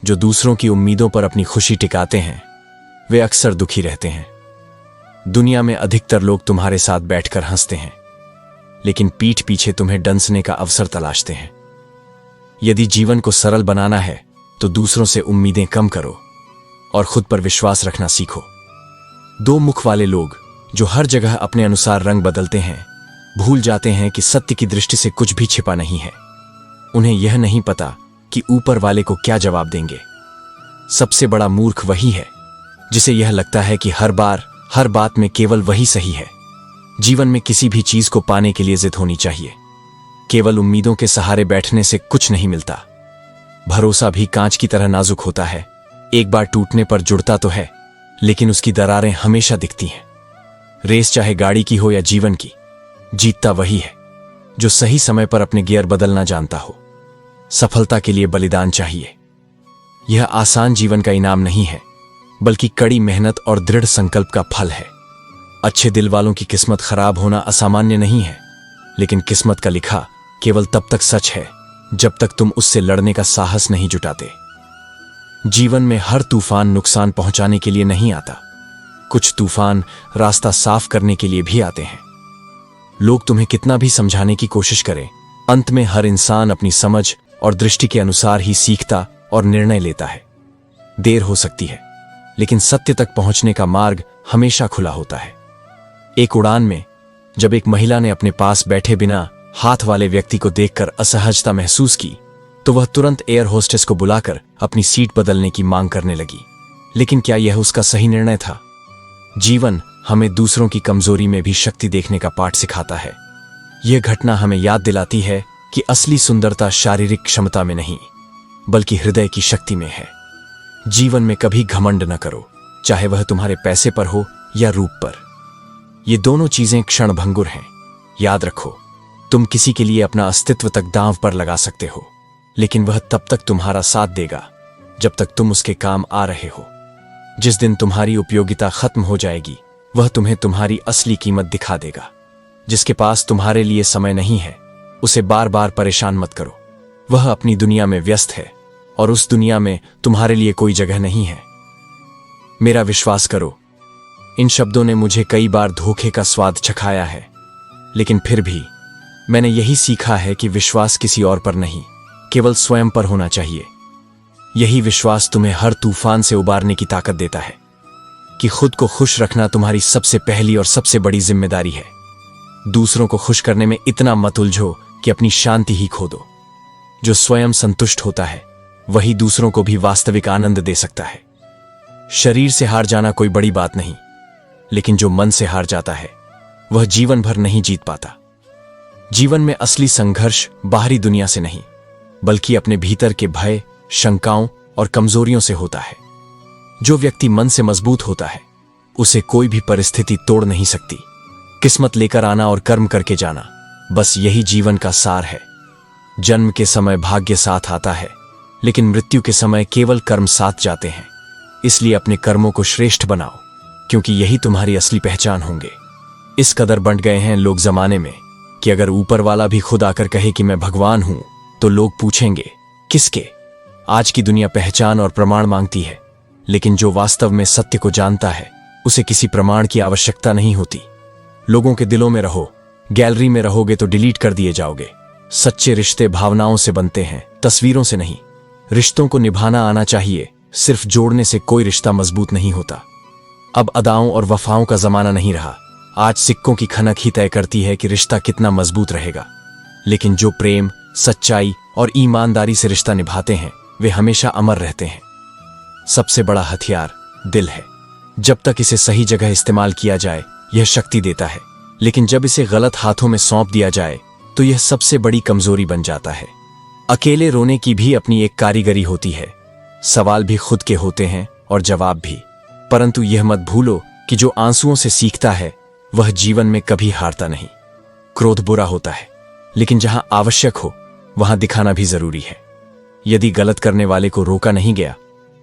जो दूसरों की उम्मीदों पर अपनी खुशी टिकाते हैं वे अक्सर दुखी रहते हैं। दुनिया में अधिकतर लोग तुम्हारे साथ बैठकर हंसते हैं, लेकिन पीठ पीछे तुम्हें डंसने का अवसर तलाशते हैं। यदि जीवन को सरल बनाना है तो दूसरों से उम्मीदें कम करो और खुद पर विश्वास रखना सीखो। दो मुख वाले लोग जो हर जगह अपने अनुसार रंग बदलते हैं भूल जाते हैं कि सत्य की दृष्टि से कुछ भी छिपा नहीं है। उन्हें यह नहीं पता कि ऊपर वाले को क्या जवाब देंगे। सबसे बड़ा मूर्ख वही है जिसे यह लगता है कि हर बार हर बात में केवल वही सही है। जीवन में किसी भी चीज को पाने के लिए जिद होनी चाहिए। केवल उम्मीदों के सहारे बैठने से कुछ नहीं मिलता। भरोसा भी कांच की तरह नाजुक होता है। एक बार टूटने पर जुड़ता तो है, लेकिन उसकी दरारें हमेशा दिखती हैं। रेस चाहे गाड़ी की हो या जीवन की, जीतता वही है जो सही समय पर अपने गियर बदलना जानता हो। सफलता के लिए बलिदान चाहिए। यह आसान जीवन का इनाम नहीं है, बल्कि कड़ी मेहनत और दृढ़ संकल्प का फल है। अच्छे दिल वालों की किस्मत खराब होना असामान्य नहीं है, लेकिन किस्मत का लिखा केवल तब तक सच है जब तक तुम उससे लड़ने का साहस नहीं जुटाते। जीवन में हर तूफान नुकसान पहुंचाने के लिए नहीं आता, कुछ तूफान रास्ता साफ करने के लिए भी आते हैं। लोग तुम्हें कितना भी समझाने की कोशिश करें, अंत में हर इंसान अपनी समझ और दृष्टि के अनुसार ही सीखता और निर्णय लेता है। देर हो सकती है, लेकिन सत्य तक पहुंचने का मार्ग हमेशा खुला होता है। एक उड़ान में जब एक महिला ने अपने पास बैठे बिना हाथ वाले व्यक्ति को देखकर असहजता महसूस की, तो वह तुरंत एयर होस्टेस को बुलाकर अपनी सीट बदलने की मांग करने लगी। लेकिन क्या यह उसका सही निर्णय था? जीवन हमें दूसरों की कमजोरी में भी शक्ति देखने का पाठ सिखाता है। यह घटना हमें याद दिलाती है कि असली सुंदरता शारीरिक क्षमता में नहीं, बल्कि हृदय की शक्ति में है। जीवन में कभी घमंड न करो, चाहे वह तुम्हारे पैसे पर हो या रूप पर। ये दोनों चीजें क्षणभंगुर हैं। याद रखो, तुम किसी के लिए अपना अस्तित्व तक दांव पर लगा सकते हो, लेकिन वह तब तक तुम्हारा साथ देगा जब तक तुम उसके काम आ रहे हो। जिस दिन तुम्हारी उपयोगिता खत्म हो जाएगी, वह तुम्हें तुम्हारी असली कीमत दिखा देगा। जिसके पास तुम्हारे लिए समय नहीं है, उसे बार बार परेशान मत करो। वह अपनी दुनिया में व्यस्त है और उस दुनिया में तुम्हारे लिए कोई जगह नहीं है। मेरा विश्वास करो, इन शब्दों ने मुझे कई बार धोखे का स्वाद चखाया है, लेकिन फिर भी मैंने यही सीखा है कि विश्वास किसी और पर नहीं, केवल स्वयं पर होना चाहिए। यही विश्वास तुम्हें हर तूफान से उबारने की ताकत देता है कि खुद को खुश रखना तुम्हारी सबसे पहली और सबसे बड़ी जिम्मेदारी है। दूसरों को खुश करने में इतना मत उलझो कि अपनी शांति ही खो दो। जो स्वयं संतुष्ट होता है, वही दूसरों को भी वास्तविक आनंद दे सकता है। शरीर से हार जाना कोई बड़ी बात नहीं, लेकिन जो मन से हार जाता है, वह जीवन भर नहीं जीत पाता। जीवन में असली संघर्ष बाहरी दुनिया से नहीं, बल्कि अपने भीतर के भय, शंकाओं और कमजोरियों से होता है। जो व्यक्ति मन से मजबूत होता है, उसे कोई भी परिस्थिति तोड़ नहीं सकती। किस्मत लेकर आना और कर्म करके जाना, बस यही जीवन का सार है। जन्म के समय भाग्य साथ आता है, लेकिन मृत्यु के समय केवल कर्म साथ जाते हैं। इसलिए अपने कर्मों को श्रेष्ठ बनाओ, क्योंकि यही तुम्हारी असली पहचान होंगे। इस कदर बंट गए हैं लोग जमाने में कि अगर ऊपर वाला भी खुद आकर कहे कि मैं भगवान हूं, तो लोग पूछेंगे किसके? आज की दुनिया पहचान और प्रमाण मांगती है, लेकिन जो वास्तव में सत्य को जानता है, उसे किसी प्रमाण की आवश्यकता नहीं होती। लोगों के दिलों में रहो, गैलरी में रहोगे तो डिलीट कर दिए जाओगे। सच्चे रिश्ते भावनाओं से बनते हैं, तस्वीरों से नहीं। रिश्तों को निभाना आना चाहिए, सिर्फ जोड़ने से कोई रिश्ता मजबूत नहीं होता। अब अदाओं और वफाओं का जमाना नहीं रहा। आज सिक्कों की खनक ही तय करती है कि रिश्ता कितना मजबूत रहेगा। लेकिन जो प्रेम, सच्चाई और ईमानदारी से रिश्ता निभाते हैं, वे हमेशा अमर रहते हैं। सबसे बड़ा हथियार दिल है। जब तक इसे सही जगह इस्तेमाल किया जाए, यह शक्ति देता है, लेकिन जब इसे गलत हाथों में सौंप दिया जाए, तो यह सबसे बड़ी कमजोरी बन जाता है। अकेले रोने की भी अपनी एक कारीगरी होती है। सवाल भी खुद के होते हैं और जवाब भी, परंतु यह मत भूलो कि जो आंसुओं से सीखता है, वह जीवन में कभी हारता नहीं। क्रोध बुरा होता है, लेकिन जहां आवश्यक हो वहां दिखाना भी जरूरी है। यदि गलत करने वाले को रोका नहीं गया,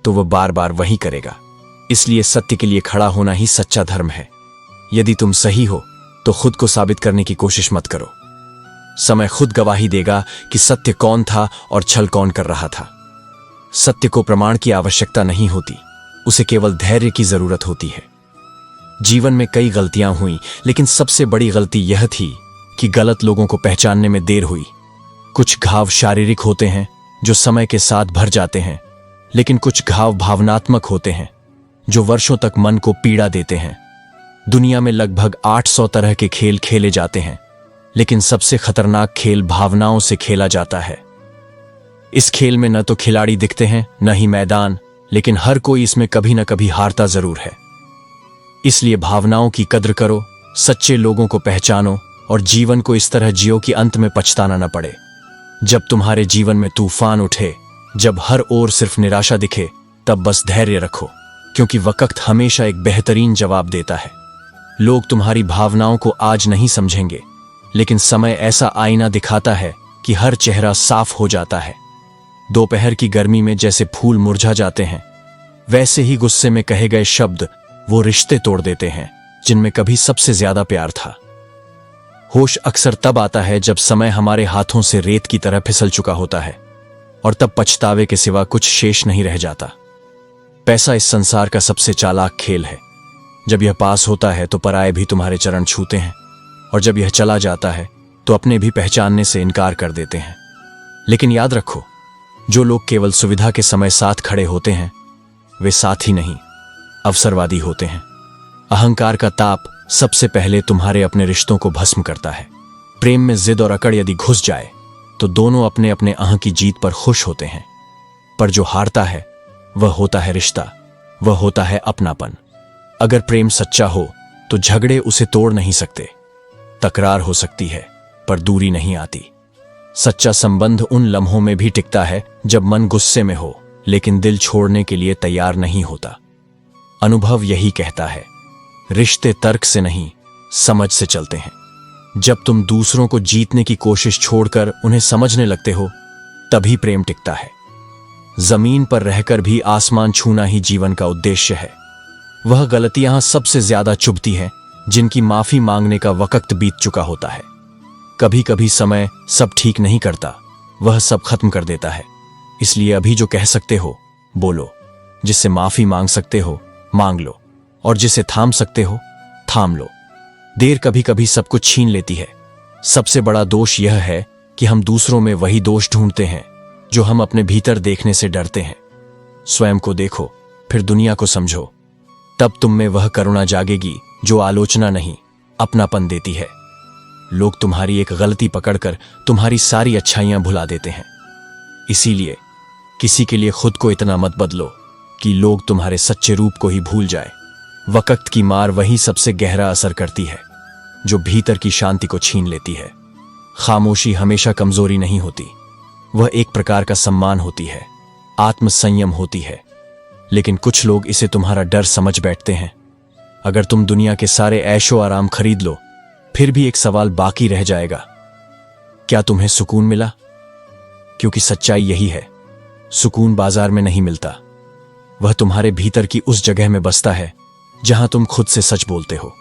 तो वह बार बार वही करेगा। इसलिए सत्य के लिए खड़ा होना ही सच्चा धर्म है। यदि तुम सही हो, तो खुद को साबित करने की कोशिश मत करो। समय खुद गवाही देगा कि सत्य कौन था और छल कौन कर रहा था। सत्य को प्रमाण की आवश्यकता नहीं होती, उसे केवल धैर्य की जरूरत होती है। जीवन में कई गलतियां हुई, लेकिन सबसे बड़ी गलती यह थी कि गलत लोगों को पहचानने में देर हुई। कुछ घाव शारीरिक होते हैं जो समय के साथ भर जाते हैं, लेकिन कुछ घाव भावनात्मक होते हैं जो वर्षों तक मन को पीड़ा देते हैं। दुनिया में लगभग 800 तरह के खेल खेले जाते हैं, लेकिन सबसे खतरनाक खेल भावनाओं से खेला जाता है। इस खेल में न तो खिलाड़ी दिखते हैं, न ही मैदान, लेकिन हर कोई इसमें कभी न कभी हारता जरूर है। इसलिए भावनाओं की कद्र करो, सच्चे लोगों को पहचानो और जीवन को इस तरह जियो कि अंत में पछताना न पड़े। जब तुम्हारे जीवन में तूफान उठे, जब हर ओर सिर्फ निराशा दिखे, तब बस धैर्य रखो, क्योंकि वक्त हमेशा एक बेहतरीन जवाब देता है। लोग तुम्हारी भावनाओं को आज नहीं समझेंगे, लेकिन समय ऐसा आईना दिखाता है कि हर चेहरा साफ हो जाता है। दोपहर की गर्मी में जैसे फूल मुरझा जाते हैं, वैसे ही गुस्से में कहे गए शब्द वो रिश्ते तोड़ देते हैं जिनमें कभी सबसे ज्यादा प्यार था। होश अक्सर तब आता है जब समय हमारे हाथों से रेत की तरह फिसल चुका होता है और तब पछतावे के सिवा कुछ शेष नहीं रह जाता। पैसा इस संसार का सबसे चालाक खेल है। जब यह पास होता है तो पराये भी तुम्हारे चरण छूते हैं, और जब यह चला जाता है तो अपने भी पहचानने से इनकार कर देते हैं। लेकिन याद रखो, जो लोग केवल सुविधा के समय साथ खड़े होते हैं वे साथी नहीं, अवसरवादी होते हैं। अहंकार का ताप सबसे पहले तुम्हारे अपने रिश्तों को भस्म करता है। प्रेम में जिद और अकड़ यदि घुस जाए तो दोनों अपने अपने अहं की जीत पर खुश होते हैं, पर जो हारता है वह होता है रिश्ता, वह होता है अपनापन। अगर प्रेम सच्चा हो तो झगड़े उसे तोड़ नहीं सकते। तकरार हो सकती है पर दूरी नहीं आती। सच्चा संबंध उन लम्हों में भी टिकता है जब मन गुस्से में हो लेकिन दिल छोड़ने के लिए तैयार नहीं होता। अनुभव यही कहता है, रिश्ते तर्क से नहीं समझ से चलते हैं। जब तुम दूसरों को जीतने की कोशिश छोड़कर उन्हें समझने लगते हो तभी प्रेम टिकता है। जमीन पर रहकर भी आसमान छूना ही जीवन का उद्देश्य है। वह गलतियां सबसे ज्यादा चुभती हैं जिनकी माफी मांगने का वक्त बीत चुका होता है। कभी कभी समय सब ठीक नहीं करता, वह सब खत्म कर देता है। इसलिए अभी जो कह सकते हो बोलो, जिससे माफी मांग सकते हो मांग लो, और जिसे थाम सकते हो थाम लो। देर कभी कभी सब कुछ छीन लेती है। सबसे बड़ा दोष यह है कि हम दूसरों में वही दोष ढूंढते हैं जो हम अपने भीतर देखने से डरते हैं। स्वयं को देखो, फिर दुनिया को समझो, तब तुम में वह करुणा जागेगी जो आलोचना नहीं अपनापन देती है। लोग तुम्हारी एक गलती पकड़कर तुम्हारी सारी अच्छाइयां भुला देते हैं। इसीलिए किसी के लिए खुद को इतना मत बदलो कि लोग तुम्हारे सच्चे रूप को ही भूल जाए। वक्त की मार वही सबसे गहरा असर करती है जो भीतर की शांति को छीन लेती है। खामोशी हमेशा कमजोरी नहीं होती, वह एक प्रकार का सम्मान होती है, आत्मसंयम होती है। लेकिन कुछ लोग इसे तुम्हारा डर समझ बैठते हैं। अगर तुम दुनिया के सारे ऐशो आराम खरीद लो फिर भी एक सवाल बाकी रह जाएगा, क्या तुम्हें सुकून मिला? क्योंकि सच्चाई यही है, सुकून बाजार में नहीं मिलता। वह तुम्हारे भीतर की उस जगह में बसता है जहां तुम खुद से सच बोलते हो।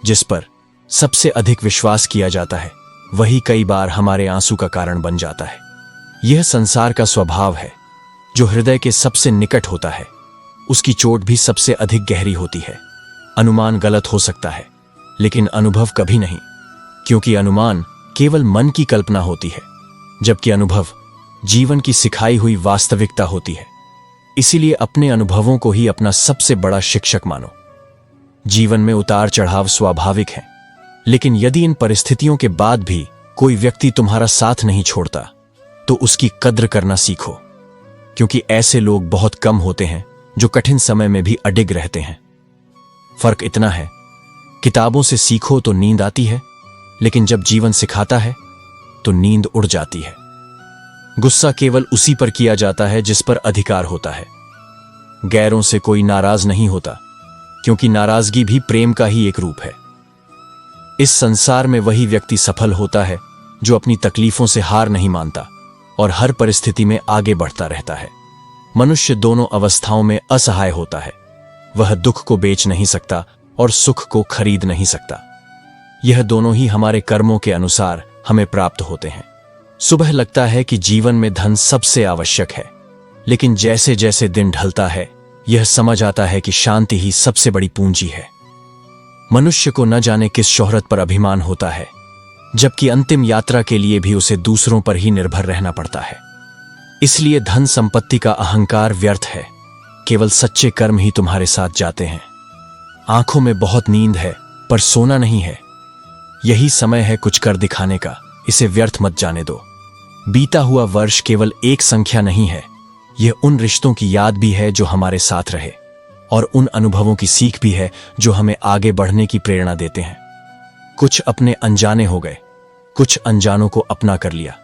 जिस पर सबसे अधिक विश्वास किया जाता है वही कई बार हमारे आंसू का कारण बन जाता है। यह संसार का स्वभाव है। जो हृदय के सबसे निकट होता है उसकी चोट भी सबसे अधिक गहरी होती है। अनुमान गलत हो सकता है लेकिन अनुभव कभी नहीं, क्योंकि अनुमान केवल मन की कल्पना होती है जबकि अनुभव जीवन की सिखाई हुई वास्तविकता होती है। इसीलिए अपने अनुभवों को ही अपना सबसे बड़ा शिक्षक मानो। जीवन में उतार चढ़ाव स्वाभाविक है, लेकिन यदि इन परिस्थितियों के बाद भी कोई व्यक्ति तुम्हारा साथ नहीं छोड़ता तो उसकी कद्र करना सीखो, क्योंकि ऐसे लोग बहुत कम होते हैं जो कठिन समय में भी अडिग रहते हैं। फर्क इतना है, किताबों से सीखो तो नींद आती है, लेकिन जब जीवन सिखाता है तो नींद उड़ जाती है। गुस्सा केवल उसी पर किया जाता है जिस पर अधिकार होता है। गैरों से कोई नाराज नहीं होता, क्योंकि नाराजगी भी प्रेम का ही एक रूप है। इस संसार में वही व्यक्ति सफल होता है जो अपनी तकलीफों से हार नहीं मानता और हर परिस्थिति में आगे बढ़ता रहता है। मनुष्य दोनों अवस्थाओं में असहाय होता है। वह दुख को बेच नहीं सकता और सुख को खरीद नहीं सकता। यह दोनों ही हमारे कर्मों के अनुसार हमें प्राप्त होते हैं। सुबह लगता है कि जीवन में धन सबसे आवश्यक है, लेकिन जैसे जैसे दिन ढलता है यह समझ आता है कि शांति ही सबसे बड़ी पूंजी है। मनुष्य को न जाने किस शोहरत पर अभिमान होता है, जबकि अंतिम यात्रा के लिए भी उसे दूसरों पर ही निर्भर रहना पड़ता है। इसलिए धन संपत्ति का अहंकार व्यर्थ है, केवल सच्चे कर्म ही तुम्हारे साथ जाते हैं। आंखों में बहुत नींद है पर सोना नहीं है। यही समय है कुछ कर दिखाने का, इसे व्यर्थ मत जाने दो। बीता हुआ वर्ष केवल एक संख्या नहीं है, यह उन रिश्तों की याद भी है जो हमारे साथ रहे, और उन अनुभवों की सीख भी है जो हमें आगे बढ़ने की प्रेरणा देते हैं। कुछ अपने अनजाने हो गए, कुछ अनजानों को अपना कर लिया।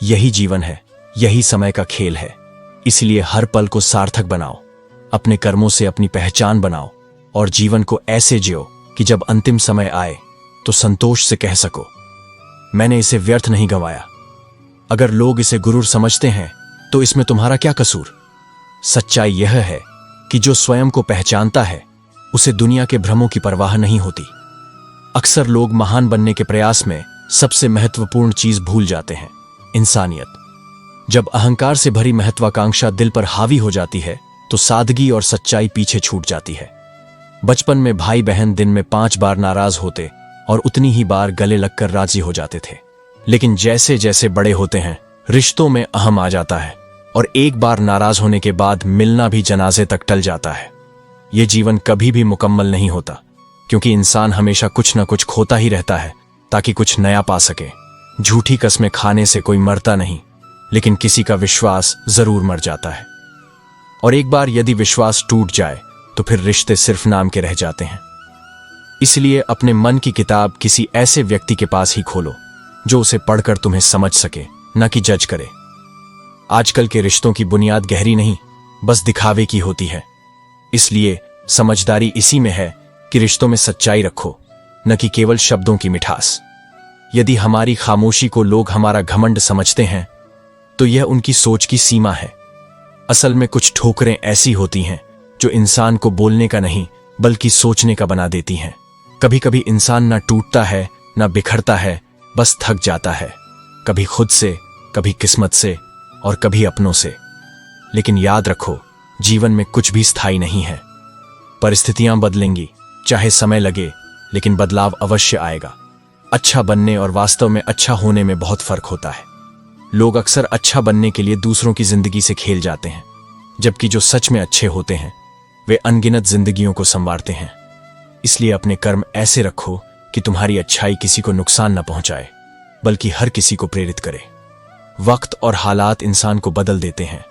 यही जीवन है, यही समय का खेल है। इसलिए हर पल को सार्थक बनाओ, अपने कर्मों से अपनी पहचान बनाओ और जीवन को ऐसे जियो कि जब अंतिम समय आए तो संतोष से कह सको, मैंने इसे व्यर्थ नहीं गंवाया। अगर लोग इसे गुरूर समझते हैं तो इसमें तुम्हारा क्या कसूर? सच्चाई यह है कि जो स्वयं को पहचानता है उसे दुनिया के भ्रमों की परवाह नहीं होती। अक्सर लोग महान बनने के प्रयास में सबसे महत्वपूर्ण चीज भूल जाते हैं, इंसानियत। जब अहंकार से भरी महत्वाकांक्षा दिल पर हावी हो जाती है तो सादगी और सच्चाई पीछे छूट जाती है। बचपन में भाई बहन दिन में 5 बार नाराज होते और उतनी ही बार गले लगकर राजी हो जाते थे। लेकिन जैसे जैसे बड़े होते हैं रिश्तों में अहम आ जाता है और एक बार नाराज होने के बाद मिलना भी जनाजे तक टल जाता है। यह जीवन कभी भी मुकम्मल नहीं होता, क्योंकि इंसान हमेशा कुछ न कुछ खोता ही रहता है ताकि कुछ नया पा सके। झूठी कस्में खाने से कोई मरता नहीं, लेकिन किसी का विश्वास जरूर मर जाता है। और एक बार यदि विश्वास टूट जाए तो फिर रिश्ते सिर्फ नाम के रह जाते हैं। इसलिए अपने मन की किताब किसी ऐसे व्यक्ति के पास ही खोलो जो उसे पढ़कर तुम्हें समझ सके, न कि जज करे। आजकल के रिश्तों की बुनियाद गहरी नहीं, बस दिखावे की होती है। इसलिए समझदारी इसी में है कि रिश्तों में सच्चाई रखो, न कि केवल शब्दों की मिठास। यदि हमारी खामोशी को लोग हमारा घमंड समझते हैं तो यह उनकी सोच की सीमा है। असल में कुछ ठोकरें ऐसी होती हैं जो इंसान को बोलने का नहीं बल्कि सोचने का बना देती हैं। कभी कभी इंसान ना टूटता है ना बिखरता है, बस थक जाता है, कभी खुद से, कभी किस्मत से और कभी अपनों से। लेकिन याद रखो, जीवन में कुछ भी स्थायी नहीं है। परिस्थितियां बदलेंगी, चाहे समय लगे, लेकिन बदलाव अवश्य आएगा। अच्छा बनने और वास्तव में अच्छा होने में बहुत फर्क होता है। लोग अक्सर अच्छा बनने के लिए दूसरों की जिंदगी से खेल जाते हैं, जबकि जो सच में अच्छे होते हैं वे अनगिनत जिंदगियों को संवारते हैं। इसलिए अपने कर्म ऐसे रखो कि तुम्हारी अच्छाई किसी को नुकसान न पहुंचाए, बल्कि हर किसी को प्रेरित करे। वक्त और हालात इंसान को बदल देते हैं,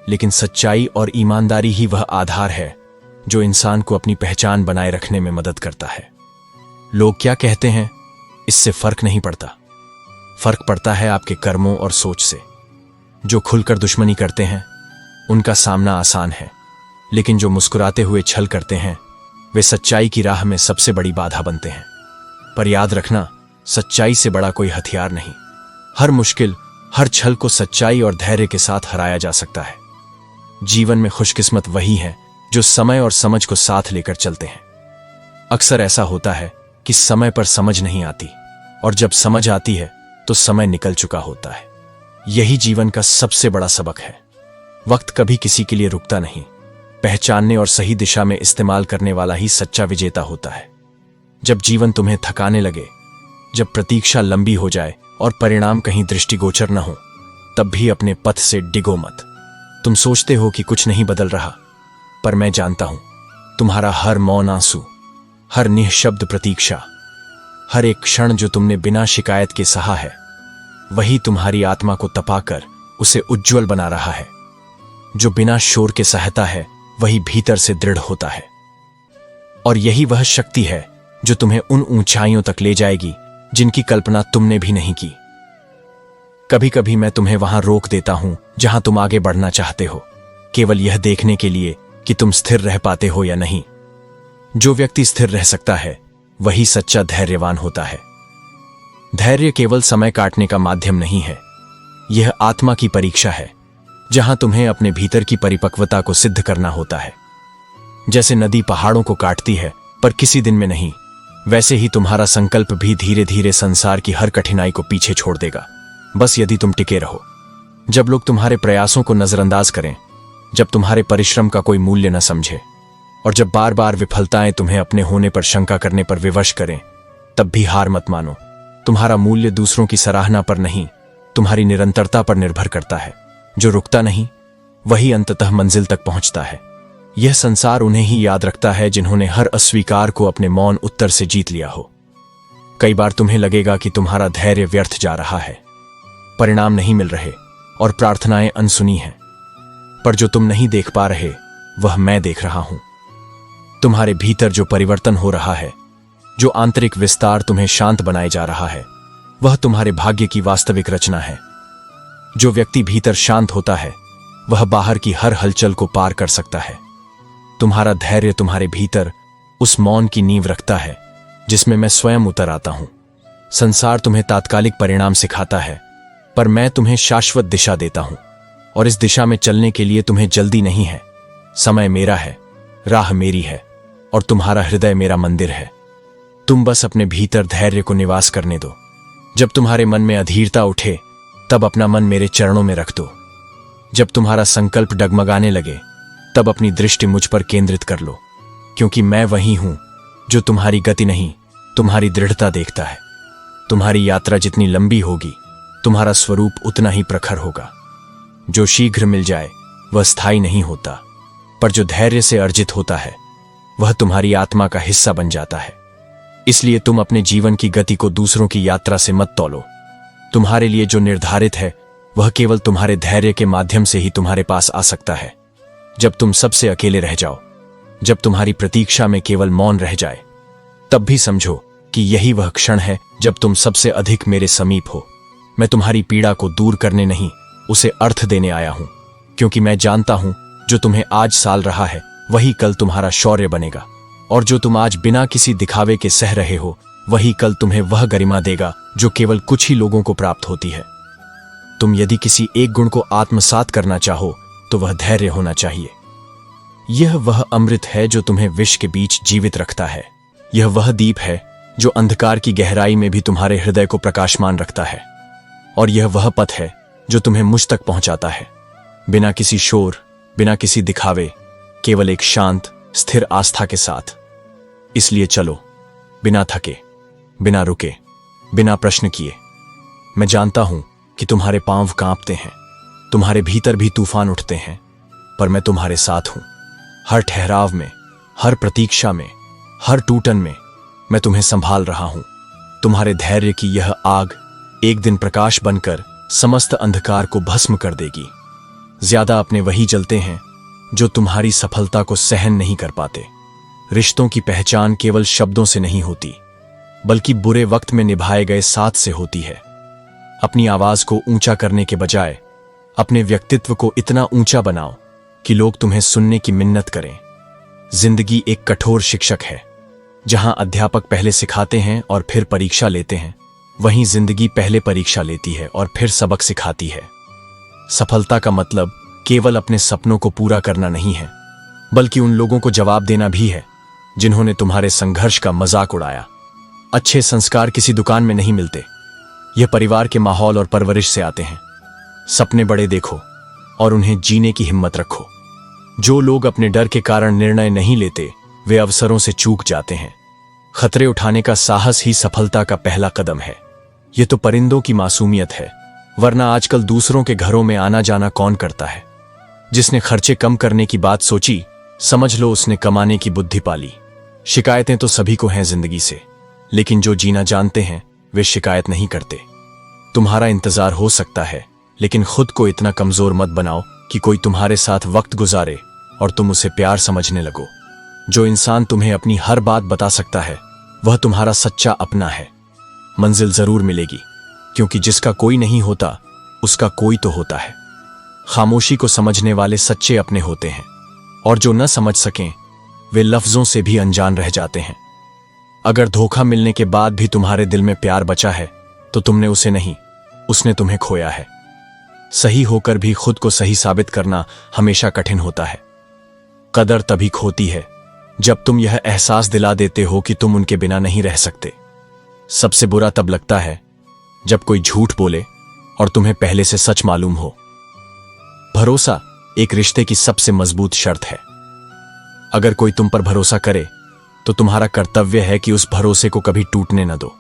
लेकिन सच्चाई और ईमानदारी ही वह आधार है जो इंसान को अपनी पहचान बनाए रखने में मदद करता है। लोग क्या कहते हैं, इससे फर्क नहीं पड़ता। फर्क पड़ता है आपके कर्मों और सोच से। जो खुलकर दुश्मनी करते हैं उनका सामना आसान है, लेकिन जो मुस्कुराते हुए छल करते हैं वे सच्चाई की राह में सबसे बड़ी बाधा बनते हैं। पर याद रखना, सच्चाई से बड़ा कोई हथियार नहीं। हर मुश्किल, हर छल को सच्चाई और धैर्य के साथ हराया जा सकता है। जीवन में खुशकिस्मत वही है जो समय और समझ को साथ लेकर चलते हैं। अक्सर ऐसा होता है कि समय पर समझ नहीं आती, और जब समझ आती है तो समय निकल चुका होता है। यही जीवन का सबसे बड़ा सबक है। वक्त कभी किसी के लिए रुकता नहीं। पहचानने और सही दिशा में इस्तेमाल करने वाला ही सच्चा विजेता होता है। जब जीवन तुम्हें थकाने लगे, जब प्रतीक्षा लंबी हो जाए और परिणाम कहीं दृष्टिगोचर न हो, तब भी अपने पथ से डिगो मत। तुम सोचते हो कि कुछ नहीं बदल रहा, पर मैं जानता हूं तुम्हारा हर मौन आंसू, हर निःशब्द प्रतीक्षा, हर एक क्षण जो तुमने बिना शिकायत के सहा है, वही तुम्हारी आत्मा को तपाकर उसे उज्जवल बना रहा है। जो बिना शोर के सहता है वही भीतर से दृढ़ होता है, और यही वह शक्ति है जो तुम्हें उन ऊंचाइयों तक ले जाएगी जिनकी कल्पना तुमने भी नहीं की। कभी कभी मैं तुम्हें वहां रोक देता हूं जहां तुम आगे बढ़ना चाहते हो, केवल यह देखने के लिए कि तुम स्थिर रह पाते हो या नहीं। जो व्यक्ति स्थिर रह सकता है वही सच्चा धैर्यवान होता है। धैर्य केवल समय काटने का माध्यम नहीं है, यह आत्मा की परीक्षा है, जहां तुम्हें अपने भीतर की परिपक्वता को सिद्ध करना होता है। जैसे नदी पहाड़ों को काटती है पर किसी दिन में नहीं, वैसे ही तुम्हारा संकल्प भी धीरे धीरे संसार की हर कठिनाई को पीछे छोड़ देगा, बस यदि तुम टिके रहो। जब लोग तुम्हारे प्रयासों को नजरअंदाज करें, जब तुम्हारे परिश्रम का कोई मूल्य न समझे, और जब बार बार विफलताएं तुम्हें अपने होने पर शंका करने पर विवश करें, तब भी हार मत मानो। तुम्हारा मूल्य दूसरों की सराहना पर नहीं, तुम्हारी निरंतरता पर निर्भर करता है। जो रुकता नहीं वही अंततः मंजिल तक पहुंचता है। यह संसार उन्हें ही याद रखता है जिन्होंने हर अस्वीकार को अपने मौन उत्तर से जीत लिया हो। कई बार तुम्हें लगेगा कि तुम्हारा धैर्य व्यर्थ जा रहा है, परिणाम नहीं मिल रहे और प्रार्थनाएं अनसुनी हैं, पर जो तुम नहीं देख पा रहे वह मैं देख रहा हूं। तुम्हारे भीतर जो परिवर्तन हो रहा है, जो आंतरिक विस्तार तुम्हें शांत बनाए जा रहा है, वह तुम्हारे भाग्य की वास्तविक रचना है। जो व्यक्ति भीतर शांत होता है वह बाहर की हर हलचल को पार कर सकता है। तुम्हारा धैर्य तुम्हारे भीतर उस मौन की नींव रखता है जिसमें मैं स्वयं उतर आता हूं। संसार तुम्हें तात्कालिक परिणाम सिखाता है, पर मैं तुम्हें शाश्वत दिशा देता हूं, और इस दिशा में चलने के लिए तुम्हें जल्दी नहीं है। समय मेरा है, राह मेरी है, और तुम्हारा हृदय मेरा मंदिर है। तुम बस अपने भीतर धैर्य को निवास करने दो। जब तुम्हारे मन में अधीरता उठे तब अपना मन मेरे चरणों में रख दो। जब तुम्हारा संकल्प डगमगाने लगे तब अपनी दृष्टि मुझ पर केंद्रित कर लो, क्योंकि मैं वही हूं जो तुम्हारी गति नहीं, तुम्हारी दृढ़ता देखता है। तुम्हारी यात्रा जितनी लंबी होगी, तुम्हारा स्वरूप उतना ही प्रखर होगा। जो शीघ्र मिल जाए वह स्थायी नहीं होता, पर जो धैर्य से अर्जित होता है वह तुम्हारी आत्मा का हिस्सा बन जाता है। इसलिए तुम अपने जीवन की गति को दूसरों की यात्रा से मत तौलो। तुम्हारे लिए जो निर्धारित है वह केवल तुम्हारे धैर्य के माध्यम से ही तुम्हारे पास आ सकता है। जब तुम सबसे अकेले रह जाओ, जब तुम्हारी प्रतीक्षा में केवल मौन रह जाए, तब भी समझो कि यही वह क्षण है जब तुम सबसे अधिक मेरे समीप हो। मैं तुम्हारी पीड़ा को दूर करने नहीं, उसे अर्थ देने आया हूं, क्योंकि मैं जानता हूं जो तुम्हें आज साल रहा है वही कल तुम्हारा शौर्य बनेगा, और जो तुम आज बिना किसी दिखावे के सह रहे हो वही कल तुम्हें वह गरिमा देगा जो केवल कुछ ही लोगों को प्राप्त होती है। तुम यदि किसी एक गुण को आत्मसात करना चाहो तो वह धैर्य होना चाहिए। यह वह अमृत है जो तुम्हें विष के बीच जीवित रखता है। यह वह दीप है जो अंधकार की गहराई में भी तुम्हारे हृदय को प्रकाशमान रखता है। और यह वह पथ है जो तुम्हें मुझ तक पहुंचाता है, बिना किसी शोर, बिना किसी दिखावे, केवल एक शांत स्थिर आस्था के साथ। इसलिए चलो, बिना थके, बिना रुके, बिना प्रश्न किए। मैं जानता हूं कि तुम्हारे पांव कांपते हैं, तुम्हारे भीतर भी तूफान उठते हैं, पर मैं तुम्हारे साथ हूं। हर ठहराव में, हर प्रतीक्षा में, हर टूटन में मैं तुम्हें संभाल रहा हूं। तुम्हारे धैर्य की यह आग एक दिन प्रकाश बनकर समस्त अंधकार को भस्म कर देगी। ज्यादा अपने वही जलते हैं जो तुम्हारी सफलता को सहन नहीं कर पाते। रिश्तों की पहचान केवल शब्दों से नहीं होती, बल्कि बुरे वक्त में निभाए गए साथ से होती है। अपनी आवाज को ऊंचा करने के बजाय अपने व्यक्तित्व को इतना ऊंचा बनाओ कि लोग तुम्हें सुनने की मिन्नत करें। जिंदगी एक कठोर शिक्षक है। जहां अध्यापक पहले सिखाते हैं और फिर परीक्षा लेते हैं, वहीं जिंदगी पहले परीक्षा लेती है और फिर सबक सिखाती है। सफलता का मतलब केवल अपने सपनों को पूरा करना नहीं है, बल्कि उन लोगों को जवाब देना भी है जिन्होंने तुम्हारे संघर्ष का मजाक उड़ाया। अच्छे संस्कार किसी दुकान में नहीं मिलते, यह परिवार के माहौल और परवरिश से आते हैं। सपने बड़े देखो और उन्हें जीने की हिम्मत रखो। जो लोग अपने डर के कारण निर्णय नहीं लेते, वे अवसरों से चूक जाते हैं। खतरे उठाने का साहस ही सफलता का पहला कदम है। यह तो परिंदों की मासूमियत है, वरना आजकल दूसरों के घरों में आना जाना कौन करता है। जिसने खर्चे कम करने की बात सोची, समझ लो उसने कमाने की बुद्धि पाली। शिकायतें तो सभी को हैं जिंदगी से, लेकिन जो जीना जानते हैं वे शिकायत नहीं करते। तुम्हारा इंतजार हो सकता है, लेकिन खुद को इतना कमजोर मत बनाओ कि कोई तुम्हारे साथ वक्त गुजारे और तुम उसे प्यार समझने लगो। जो इंसान तुम्हें अपनी हर बात बता सकता है, वह तुम्हारा सच्चा अपना है। मंजिल जरूर मिलेगी, क्योंकि जिसका कोई नहीं होता उसका कोई तो होता है। खामोशी को समझने वाले सच्चे अपने होते हैं, और जो न समझ सकें वे लफ्जों से भी अनजान रह जाते हैं। अगर धोखा मिलने के बाद भी तुम्हारे दिल में प्यार बचा है, तो तुमने उसे नहीं, उसने तुम्हें खोया है। सही होकर भी खुद को सही साबित करना हमेशा कठिन होता है। कदर तभी खोती है जब तुम यह एहसास दिला देते हो कि तुम उनके बिना नहीं रह सकते। सबसे बुरा तब लगता है जब कोई झूठ बोले और तुम्हें पहले से सच मालूम हो। भरोसा एक रिश्ते की सबसे मजबूत शर्त है। अगर कोई तुम पर भरोसा करे, तो तुम्हारा कर्तव्य है कि उस भरोसे को कभी टूटने न दो।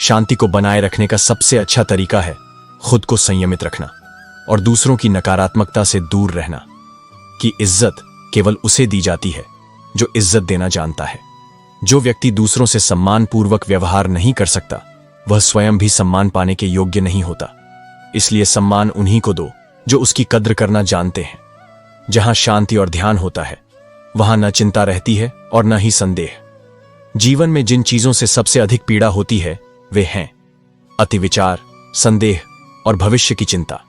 शांति को बनाए रखने का सबसे अच्छा तरीका है खुद को संयमित रखना और दूसरों की नकारात्मकता से दूर रहना। कि इज्जत केवल उसे दी जाती है जो इज्जत देना जानता है। जो व्यक्ति दूसरों से सम्मानपूर्वक व्यवहार नहीं कर सकता, वह स्वयं भी सम्मान पाने के योग्य नहीं होता। इसलिए सम्मान उन्हीं को दो जो उसकी कद्र करना जानते हैं। जहां शांति और ध्यान होता है, वहां न चिंता रहती है और न ही संदेह। जीवन में जिन चीजों से सबसे अधिक पीड़ा होती है, वे हैं अति विचार, संदेह और भविष्य की चिंता।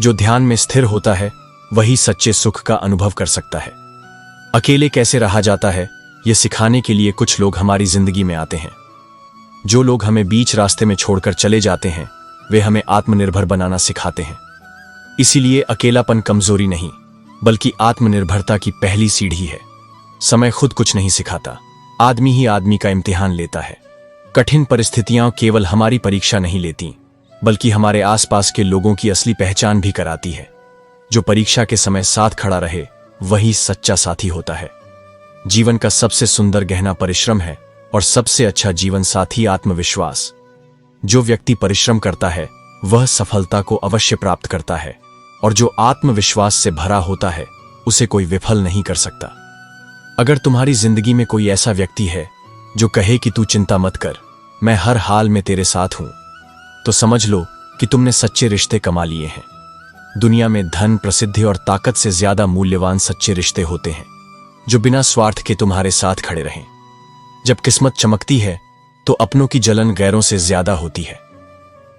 जो ध्यान में स्थिर होता है, वही सच्चे सुख का अनुभव कर सकता है। अकेले कैसे रहा जाता है, यह सिखाने के लिए कुछ लोग हमारी जिंदगी में आते हैं। जो लोग हमें बीच रास्ते में छोड़कर चले जाते हैं, वे हमें आत्मनिर्भर बनाना सिखाते हैं। इसीलिए अकेलापन कमजोरी नहीं, बल्कि आत्मनिर्भरता की पहली सीढ़ी है। समय खुद कुछ नहीं सिखाता, आदमी ही आदमी का इम्तिहान लेता है। कठिन परिस्थितियां केवल हमारी परीक्षा नहीं लेती, बल्कि हमारे आसपास के लोगों की असली पहचान भी कराती है। जो परीक्षा के समय साथ खड़ा रहे, वही सच्चा साथी होता है। जीवन का सबसे सुंदर गहना परिश्रम है और सबसे अच्छा जीवन साथी आत्मविश्वास। जो व्यक्ति परिश्रम करता है वह सफलता को अवश्य प्राप्त करता है, और जो आत्मविश्वास से भरा होता है उसे कोई विफल नहीं कर सकता। अगर तुम्हारी जिंदगी में कोई ऐसा व्यक्ति है जो कहे कि तू चिंता मत कर, मैं हर हाल में तेरे साथ हूं, तो समझ लो कि तुमने सच्चे रिश्ते कमा लिए हैं। दुनिया में धन, प्रसिद्धि और ताकत से ज्यादा मूल्यवान सच्चे रिश्ते होते हैं, जो बिना स्वार्थ के तुम्हारे साथ खड़े रहें। जब किस्मत चमकती है तो अपनों की जलन गैरों से ज्यादा होती है।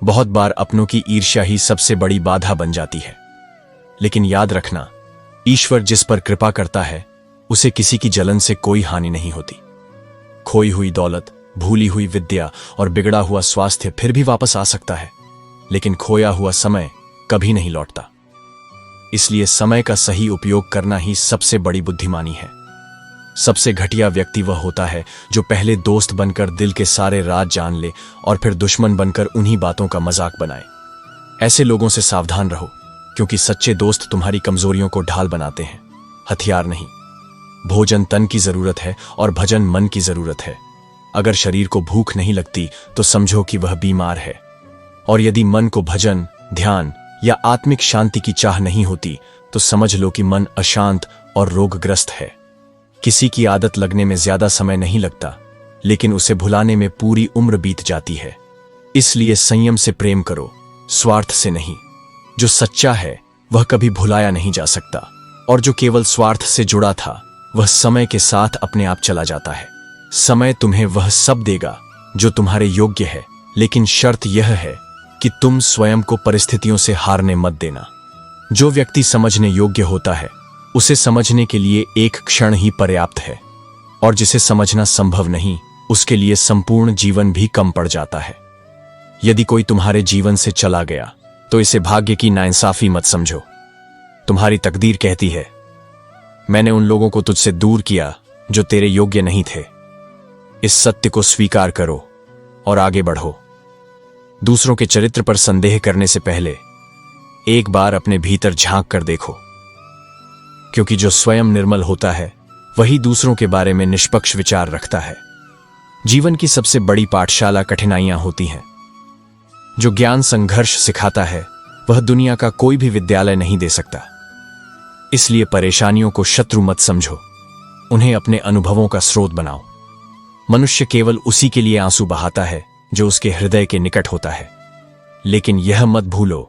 बहुत बार अपनों की ईर्ष्या ही सबसे बड़ी बाधा बन जाती है। लेकिन याद रखना, ईश्वर जिस पर कृपा करता है उसे किसी की जलन से कोई हानि नहीं होती। खोई हुई दौलत, भूली हुई विद्या और बिगड़ा हुआ स्वास्थ्य फिर भी वापस आ सकता है, लेकिन खोया हुआ समय कभी नहीं लौटता। इसलिए समय का सही उपयोग करना ही सबसे बड़ी बुद्धिमानी है। सबसे घटिया व्यक्ति वह होता है जो पहले दोस्त बनकर दिल के सारे राज जान ले और फिर दुश्मन बनकर उन्हीं बातों का मजाक बनाए। ऐसे लोगों से सावधान रहो, क्योंकि सच्चे दोस्त तुम्हारी कमजोरियों को ढाल बनाते हैं, हथियार नहीं। भोजन तन की जरूरत है और भजन मन की जरूरत है। अगर शरीर को भूख नहीं लगती तो समझो कि वह बीमार है, और यदि मन को भजन, ध्यान या आत्मिक शांति की चाह नहीं होती तो समझ लो कि मन अशांत और रोगग्रस्त है। किसी की आदत लगने में ज्यादा समय नहीं लगता, लेकिन उसे भुलाने में पूरी उम्र बीत जाती है। इसलिए संयम से प्रेम करो, स्वार्थ से नहीं। जो सच्चा है वह कभी भुलाया नहीं जा सकता, और जो केवल स्वार्थ से जुड़ा था वह समय के साथ अपने आप चला जाता है। समय तुम्हें वह सब देगा जो तुम्हारे योग्य है, लेकिन शर्त यह है कि तुम स्वयं को परिस्थितियों से हारने मत देना। जो व्यक्ति समझने योग्य होता है उसे समझने के लिए एक क्षण ही पर्याप्त है, और जिसे समझना संभव नहीं उसके लिए संपूर्ण जीवन भी कम पड़ जाता है। यदि कोई तुम्हारे जीवन से चला गया तो इसे भाग्य की नाइंसाफी मत समझो। तुम्हारी तकदीर कहती है, मैंने उन लोगों को तुझसे दूर किया जो तेरे योग्य नहीं थे। इस सत्य को स्वीकार करो और आगे बढ़ो। दूसरों के चरित्र पर संदेह करने से पहले एक बार अपने भीतर झांक कर देखो, क्योंकि जो स्वयं निर्मल होता है वही दूसरों के बारे में निष्पक्ष विचार रखता है। जीवन की सबसे बड़ी पाठशाला कठिनाइयां होती हैं। जो ज्ञान संघर्ष सिखाता है वह दुनिया का कोई भी विद्यालय नहीं दे सकता। इसलिए परेशानियों को शत्रु मत समझो, उन्हें अपने अनुभवों का स्रोत बनाओ। मनुष्य केवल उसी के लिए आंसू बहाता है जो उसके हृदय के निकट होता है। लेकिन यह मत भूलो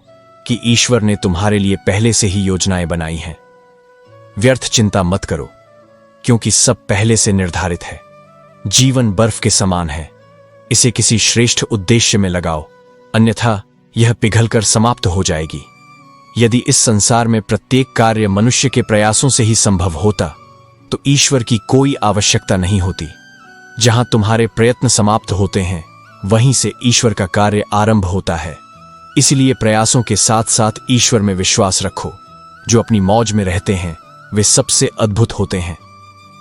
कि ईश्वर ने तुम्हारे लिए पहले से ही योजनाएं बनाई हैं। व्यर्थ चिंता मत करो, क्योंकि सब पहले से निर्धारित है। जीवन बर्फ के समान है, इसे किसी श्रेष्ठ उद्देश्य में लगाओ, अन्यथा यह पिघलकर समाप्त हो जाएगी। यदि इस संसार में प्रत्येक कार्य मनुष्य के प्रयासों से ही संभव होता तो ईश्वर की कोई आवश्यकता नहीं होती। जहां तुम्हारे प्रयत्न समाप्त होते हैं वहीं से ईश्वर का कार्य आरंभ होता है। इसलिए प्रयासों के साथ साथ ईश्वर में विश्वास रखो। जो अपनी मौज में रहते हैं वे सबसे अद्भुत होते हैं।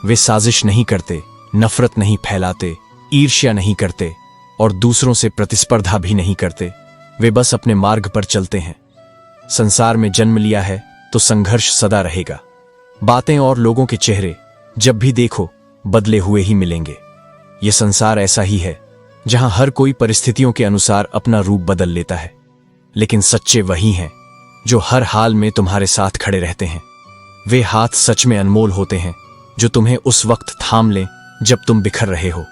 वे साजिश नहीं करते, नफरत नहीं फैलाते, ईर्ष्या नहीं करते और दूसरों से प्रतिस्पर्धा भी नहीं करते। वे बस अपने मार्ग पर चलते हैं। संसार में जन्म लिया है तो संघर्ष सदा रहेगा। बातें और लोगों के चेहरे जब भी देखो बदले हुए ही मिलेंगे। यह संसार ऐसा ही है जहां हर कोई परिस्थितियों के अनुसार अपना रूप बदल लेता है, लेकिन सच्चे वही हैं जो हर हाल में तुम्हारे साथ खड़े रहते हैं। वे हाथ सच में अनमोल होते हैं जो तुम्हें उस वक्त थाम लें जब तुम बिखर रहे हो।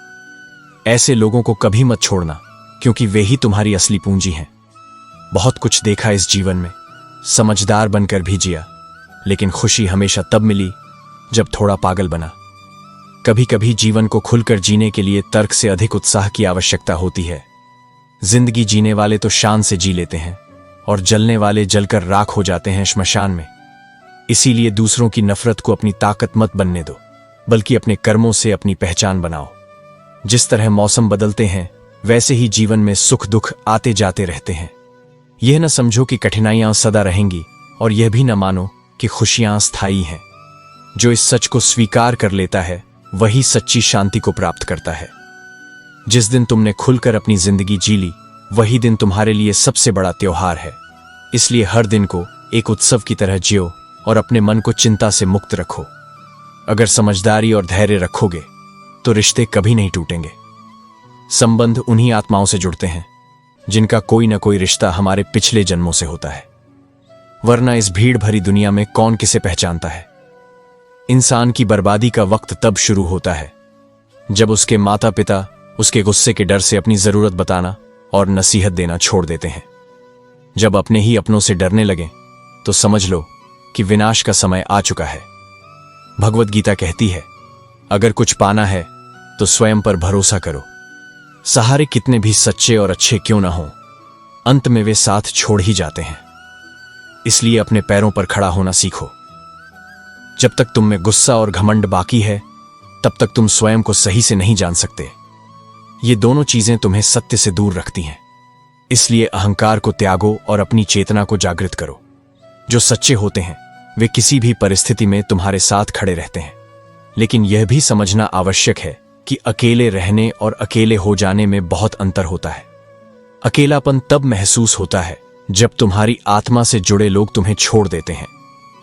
ऐसे लोगों को कभी मत छोड़ना, क्योंकि वे ही तुम्हारी असली पूंजी हैं। बहुत कुछ देखा इस जीवन में, समझदार बनकर भी जिया, लेकिन खुशी हमेशा तब मिली जब थोड़ा पागल बना। कभी कभी जीवन को खुलकर जीने के लिए तर्क से अधिक उत्साह की आवश्यकता होती है। जिंदगी जीने वाले तो शान से जी लेते हैं और जलने वाले जलकर राख हो जाते हैं श्मशान में। इसीलिए दूसरों की नफरत को अपनी ताकत मत बनने दो, बल्कि अपने कर्मों से अपनी पहचान बनाओ। जिस तरह मौसम बदलते हैं वैसे ही जीवन में सुख दुख आते जाते रहते हैं। यह न समझो कि कठिनाइयां सदा रहेंगी और यह भी न मानो कि खुशियां स्थायी हैं। जो इस सच को स्वीकार कर लेता है वही सच्ची शांति को प्राप्त करता है। जिस दिन तुमने खुलकर अपनी जिंदगी जी ली वही दिन तुम्हारे लिए सबसे बड़ा त्योहार है। इसलिए हर दिन को एक उत्सव की तरह जियो और अपने मन को चिंता से मुक्त रखो। अगर समझदारी और धैर्य रखोगे तो रिश्ते कभी नहीं टूटेंगे। संबंध उन्हीं आत्माओं से जुड़ते हैं जिनका कोई ना कोई रिश्ता हमारे पिछले जन्मों से होता है, वरना इस भीड़ भरी दुनिया में कौन किसे पहचानता है। इंसान की बर्बादी का वक्त तब शुरू होता है जब उसके माता पिता उसके गुस्से के डर से अपनी जरूरत बताना और नसीहत देना छोड़ देते हैं। जब अपने ही अपनों से डरने लगे तो समझ लो कि विनाश का समय आ चुका है। भगवत गीता कहती है, अगर कुछ पाना है तो स्वयं पर भरोसा करो। सहारे कितने भी सच्चे और अच्छे क्यों ना हों, अंत में वे साथ छोड़ ही जाते हैं। इसलिए अपने पैरों पर खड़ा होना सीखो। जब तक तुम में गुस्सा और घमंड बाकी है तब तक तुम स्वयं को सही से नहीं जान सकते। ये दोनों चीजें तुम्हें सत्य से दूर रखती हैं। इसलिए अहंकार को त्यागो और अपनी चेतना को जागृत करो। जो सच्चे होते हैं वे किसी भी परिस्थिति में तुम्हारे साथ खड़े रहते हैं। लेकिन यह भी समझना आवश्यक है कि अकेले रहने और अकेले हो जाने में बहुत अंतर होता है। अकेलापन तब महसूस होता है जब तुम्हारी आत्मा से जुड़े लोग तुम्हें छोड़ देते हैं।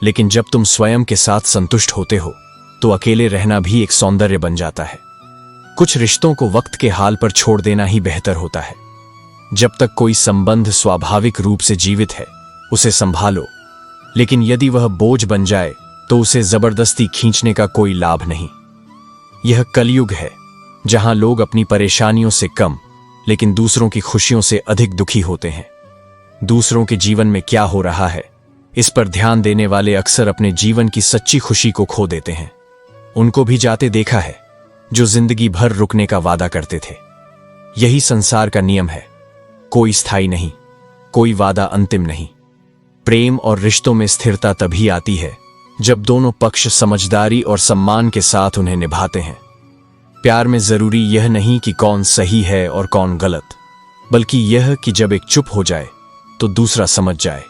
लेकिन जब तुम स्वयं के साथ संतुष्ट होते हो तो अकेले रहना भी एक सौंदर्य बन जाता है। कुछ रिश्तों को वक्त के हाल पर छोड़ देना ही बेहतर होता है। जब तक कोई संबंध स्वाभाविक रूप से जीवित है उसे संभालो, लेकिन यदि वह बोझ बन जाए तो उसे जबरदस्ती खींचने का कोई लाभ नहीं। यह कलयुग है जहां लोग अपनी परेशानियों से कम लेकिन दूसरों की खुशियों से अधिक दुखी होते हैं। दूसरों के जीवन में क्या हो रहा है इस पर ध्यान देने वाले अक्सर अपने जीवन की सच्ची खुशी को खो देते हैं। उनको भी जाते देखा है जो जिंदगी भर रुकने का वादा करते थे। यही संसार का नियम है, कोई स्थायी नहीं, कोई वादा अंतिम नहीं। प्रेम और रिश्तों में स्थिरता तभी आती है जब दोनों पक्ष समझदारी और सम्मान के साथ उन्हें निभाते हैं। प्यार में जरूरी यह नहीं कि कौन सही है और कौन गलत, बल्कि यह कि जब एक चुप हो जाए तो दूसरा समझ जाए।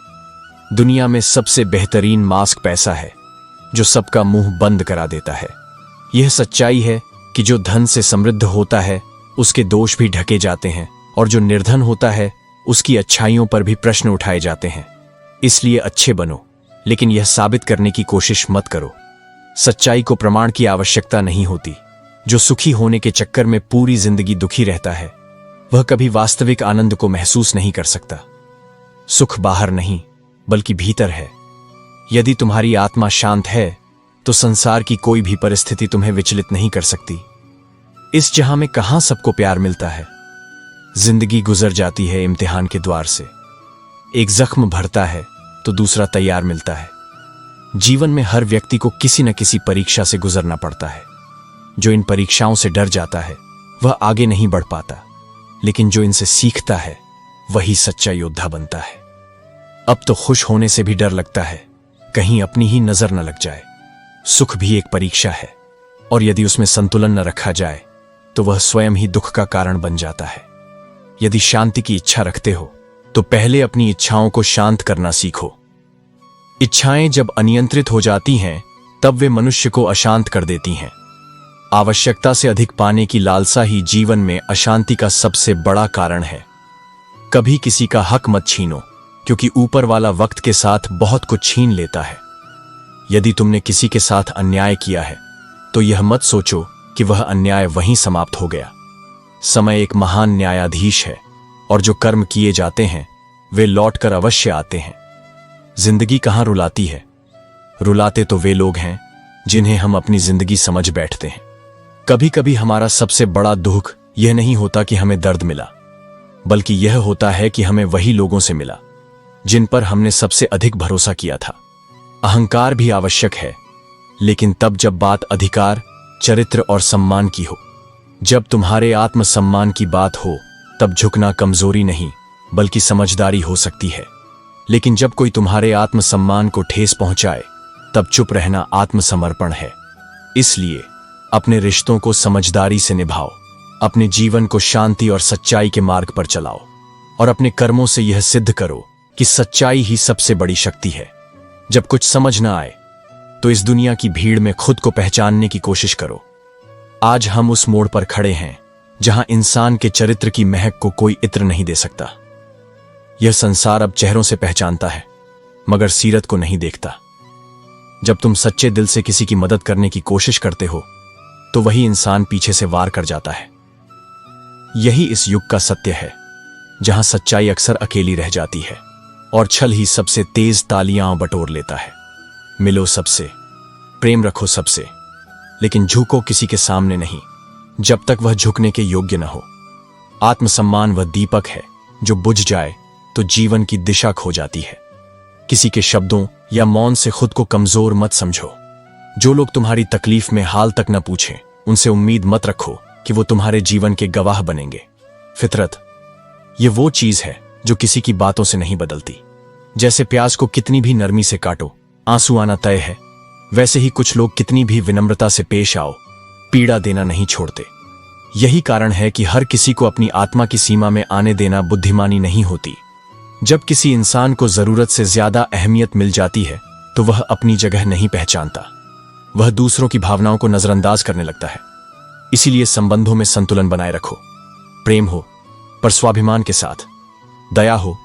दुनिया में सबसे बेहतरीन मास्क पैसा है जो सबका मुंह बंद करा देता है। यह सच्चाई है कि जो धन से समृद्ध होता है उसके दोष भी ढके जाते हैं और जो निर्धन होता है उसकी अच्छाइयों पर भी प्रश्न उठाए जाते हैं। इसलिए अच्छे बनो, लेकिन यह साबित करने की कोशिश मत करो। सच्चाई को प्रमाण की आवश्यकता नहीं होती। जो सुखी होने के चक्कर में पूरी जिंदगी दुखी रहता है वह कभी वास्तविक आनंद को महसूस नहीं कर सकता। सुख बाहर नहीं बल्कि भीतर है। यदि तुम्हारी आत्मा शांत है तो संसार की कोई भी परिस्थिति तुम्हें विचलित नहीं कर सकती। इस जहां में कहां सबको प्यार मिलता है। जिंदगी गुजर जाती है इम्तिहान के द्वार से। एक जख्म भरता है तो दूसरा तैयार मिलता है। जीवन में हर व्यक्ति को किसी न किसी परीक्षा से गुजरना पड़ता है। जो इन परीक्षाओं से डर जाता है वह आगे नहीं बढ़ पाता, लेकिन जो इनसे सीखता है वही सच्चा योद्धा बनता है। अब तो खुश होने से भी डर लगता है कहीं अपनी ही नजर न लग जाए। सुख भी एक परीक्षा है और यदि उसमें संतुलन न रखा जाए तो वह स्वयं ही दुख का कारण बन जाता है। यदि शांति की इच्छा रखते हो तो पहले अपनी इच्छाओं को शांत करना सीखो। इच्छाएं जब अनियंत्रित हो जाती हैं तब वे मनुष्य को अशांत कर देती हैं। आवश्यकता से अधिक पाने की लालसा ही जीवन में अशांति का सबसे बड़ा कारण है। कभी किसी का हक मत छीनो, क्योंकि ऊपर वाला वक्त के साथ बहुत कुछ छीन लेता है। यदि तुमने किसी के साथ अन्याय किया है तो यह मत सोचो कि वह अन्याय वहीं समाप्त हो गया। समय एक महान न्यायाधीश है और जो कर्म किए जाते हैं वे लौटकर अवश्य आते हैं। जिंदगी कहां रुलाती है? रुलाते तो वे लोग हैं जिन्हें हम अपनी जिंदगी समझ बैठते हैं। कभी कभी हमारा सबसे बड़ा दुख यह नहीं होता कि हमें दर्द मिला, बल्कि यह होता है कि हमें वही लोगों से मिला जिन पर हमने सबसे अधिक भरोसा किया था। अहंकार भी आवश्यक है, लेकिन तब जब बात अधिकार, चरित्र और सम्मान की हो। जब तुम्हारे आत्मसम्मान की बात हो तब झुकना कमजोरी नहीं बल्कि समझदारी हो सकती है। लेकिन जब कोई तुम्हारे आत्मसम्मान को ठेस पहुंचाए तब चुप रहना आत्मसमर्पण है। इसलिए अपने रिश्तों को समझदारी से निभाओ, अपने जीवन को शांति और सच्चाई के मार्ग पर चलाओ और अपने कर्मों से यह सिद्ध करो कि सच्चाई ही सबसे बड़ी शक्ति है। जब कुछ समझ न आए तो इस दुनिया की भीड़ में खुद को पहचानने की कोशिश करो। आज हम उस मोड़ पर खड़े हैं जहां इंसान के चरित्र की महक को कोई इत्र नहीं दे सकता। यह संसार अब चेहरों से पहचानता है मगर सीरत को नहीं देखता। जब तुम सच्चे दिल से किसी की मदद करने की कोशिश करते हो तो वही इंसान पीछे से वार कर जाता है। यही इस युग का सत्य है, जहां सच्चाई अक्सर अकेली रह जाती है और छल ही सबसे तेज तालियां बटोर लेता है। मिलो सबसे, प्रेम रखो सबसे, लेकिन झुको किसी के सामने नहीं जब तक वह झुकने के योग्य न हो। आत्मसम्मान वह दीपक है जो बुझ जाए तो जीवन की दिशा खो जाती है। किसी के शब्दों या मौन से खुद को कमजोर मत समझो। जो लोग तुम्हारी तकलीफ में हाल तक न पूछें, उनसे उम्मीद मत रखो कि वो तुम्हारे जीवन के गवाह बनेंगे। फितरत ये वो चीज है जो किसी की बातों से नहीं बदलती। जैसे प्याज को कितनी भी नरमी से काटो, आंसू आना तय है, वैसे ही कुछ लोग कितनी भी विनम्रता से पेश आओ, पीड़ा देना नहीं छोड़ते। यही कारण है कि हर किसी को अपनी आत्मा की सीमा में आने देना बुद्धिमानी नहीं होती। जब किसी इंसान को जरूरत से ज्यादा अहमियत मिल जाती है तो वह अपनी जगह नहीं पहचानता, वह दूसरों की भावनाओं को नजरअंदाज करने लगता है। इसीलिए संबंधों में संतुलन बनाए रखो। प्रेम हो पर स्वाभिमान के साथ, दया हो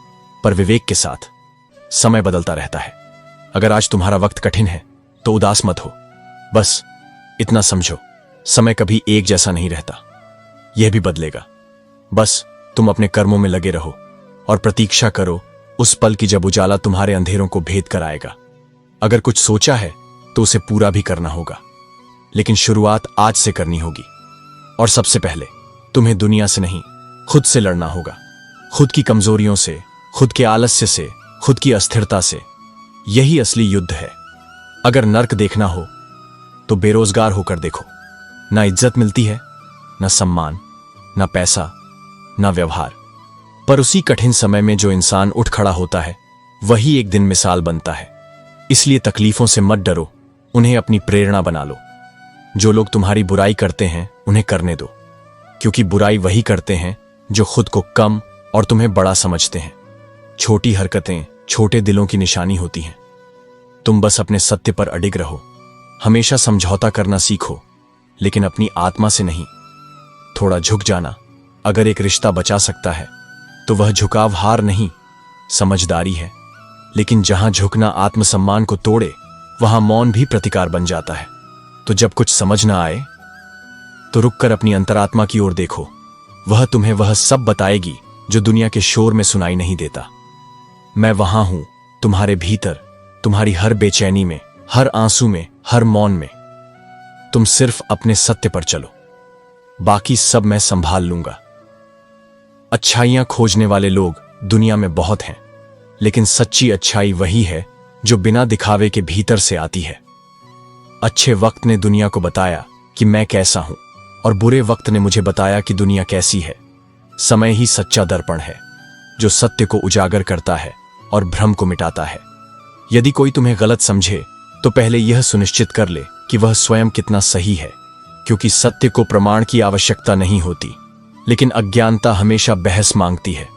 पर विवेक के साथ। समय बदलता रहता है। अगर आज तुम्हारा वक्त कठिन है तो उदास मत हो। बस इतना समझो, समय कभी एक जैसा नहीं रहता, यह भी बदलेगा। बस तुम अपने कर्मों में लगे रहो और प्रतीक्षा करो उस पल की जब उजाला तुम्हारे अंधेरों को भेद कर आएगा। अगर कुछ सोचा है तो उसे पूरा भी करना होगा, लेकिन शुरुआत आज से करनी होगी। और सबसे पहले तुम्हें दुनिया से नहीं, खुद से लड़ना होगा। खुद की कमजोरियों से, खुद के आलस्य से, खुद की अस्थिरता से। यही असली युद्ध है। अगर नर्क देखना हो तो बेरोजगार होकर देखो। ना इज्जत मिलती है, ना सम्मान, ना पैसा, ना व्यवहार। पर उसी कठिन समय में जो इंसान उठ खड़ा होता है वही एक दिन मिसाल बनता है। इसलिए तकलीफों से मत डरो, उन्हें अपनी प्रेरणा बना लो। जो लोग तुम्हारी बुराई करते हैं उन्हें करने दो, क्योंकि बुराई वही करते हैं जो खुद को कम और तुम्हें बड़ा समझते हैं। छोटी हरकतें छोटे दिलों की निशानी होती हैं। तुम बस अपने सत्य पर अडिग रहो। हमेशा समझौता करना सीखो, लेकिन अपनी आत्मा से नहीं। थोड़ा झुक जाना अगर एक रिश्ता बचा सकता है तो वह झुकाव हार नहीं, समझदारी है। लेकिन जहां झुकना आत्मसम्मान को तोड़े वहां मौन भी प्रतिकार बन जाता है। तो जब कुछ समझ ना आए तो रुककर अपनी अंतरात्मा की ओर देखो। वह तुम्हें वह सब बताएगी जो दुनिया के शोर में सुनाई नहीं देता। मैं वहां हूं, तुम्हारे भीतर, तुम्हारी हर बेचैनी में, हर आंसू में, हर मौन में। तुम सिर्फ अपने सत्य पर चलो, बाकी सब मैं संभाल लूंगा। अच्छाइयां खोजने वाले लोग दुनिया में बहुत हैं, लेकिन सच्ची अच्छाई वही है जो बिना दिखावे के भीतर से आती है। अच्छे वक्त ने दुनिया को बताया कि मैं कैसा हूं, और बुरे वक्त ने मुझे बताया कि दुनिया कैसी है। समय ही सच्चा दर्पण है जो सत्य को उजागर करता है और भ्रम को मिटाता है। यदि कोई तुम्हें गलत समझे तो पहले यह सुनिश्चित कर ले कि वह स्वयं कितना सही है, क्योंकि सत्य को प्रमाण की आवश्यकता नहीं होती, लेकिन अज्ञानता हमेशा बहस मांगती है।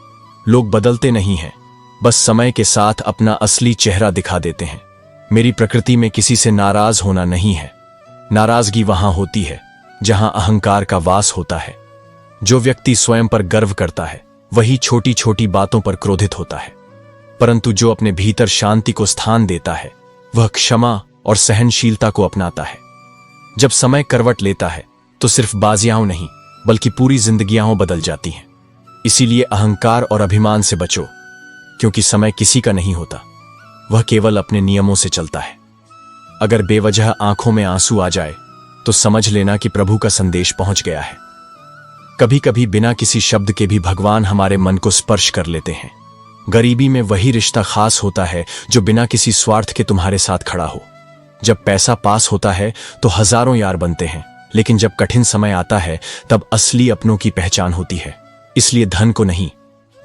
लोग बदलते नहीं हैं, बस समय के साथ अपना असली चेहरा दिखा देते हैं। मेरी प्रकृति में किसी से नाराज होना नहीं है। नाराजगी वहां होती है जहां अहंकार का वास होता है। जो व्यक्ति स्वयं पर गर्व करता है वही छोटी छोटी बातों पर क्रोधित होता है, परंतु जो अपने भीतर शांति को स्थान देता है वह क्षमा और सहनशीलता को अपनाता है। जब समय करवट लेता है तो सिर्फ बाजियां नहीं बल्कि पूरी जिंदगियां बदल जाती हैं। इसीलिए अहंकार और अभिमान से बचो, क्योंकि समय किसी का नहीं होता, वह केवल अपने नियमों से चलता है। अगर बेवजह आंखों में आंसू आ जाए तो समझ लेना कि प्रभु का संदेश पहुंच गया है। कभी कभी बिना किसी शब्द के भी भगवान हमारे मन को स्पर्श कर लेते हैं। गरीबी में वही रिश्ता खास होता है जो बिना किसी स्वार्थ के तुम्हारे साथ खड़ा हो। जब पैसा पास होता है तो हजारों यार बनते हैं, लेकिन जब कठिन समय आता है तब असली अपनों की पहचान होती है। इसलिए धन को नहीं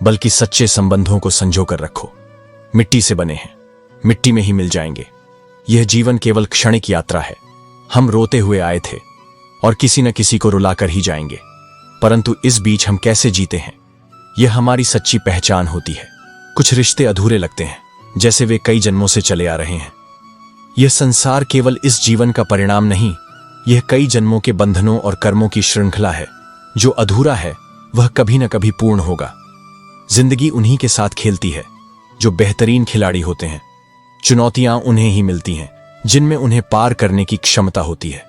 बल्कि सच्चे संबंधों को संजो कर रखो। मिट्टी से बने हैं, मिट्टी में ही मिल जाएंगे। यह जीवन केवल क्षणिक यात्रा है। हम रोते हुए आए थे और किसी न किसी को रुलाकर ही जाएंगे, परंतु इस बीच हम कैसे जीते हैं यह हमारी सच्ची पहचान होती है। कुछ रिश्ते अधूरे लगते हैं, जैसे वे कई जन्मों से चले आ रहे हैं। यह संसार केवल इस जीवन का परिणाम नहीं, यह कई जन्मों के बंधनों और कर्मों की श्रृंखला है। जो अधूरा है वह कभी न कभी पूर्ण होगा। जिंदगी उन्हीं के साथ खेलती है जो बेहतरीन खिलाड़ी होते हैं। चुनौतियां उन्हें ही मिलती हैं जिनमें उन्हें पार करने की क्षमता होती है।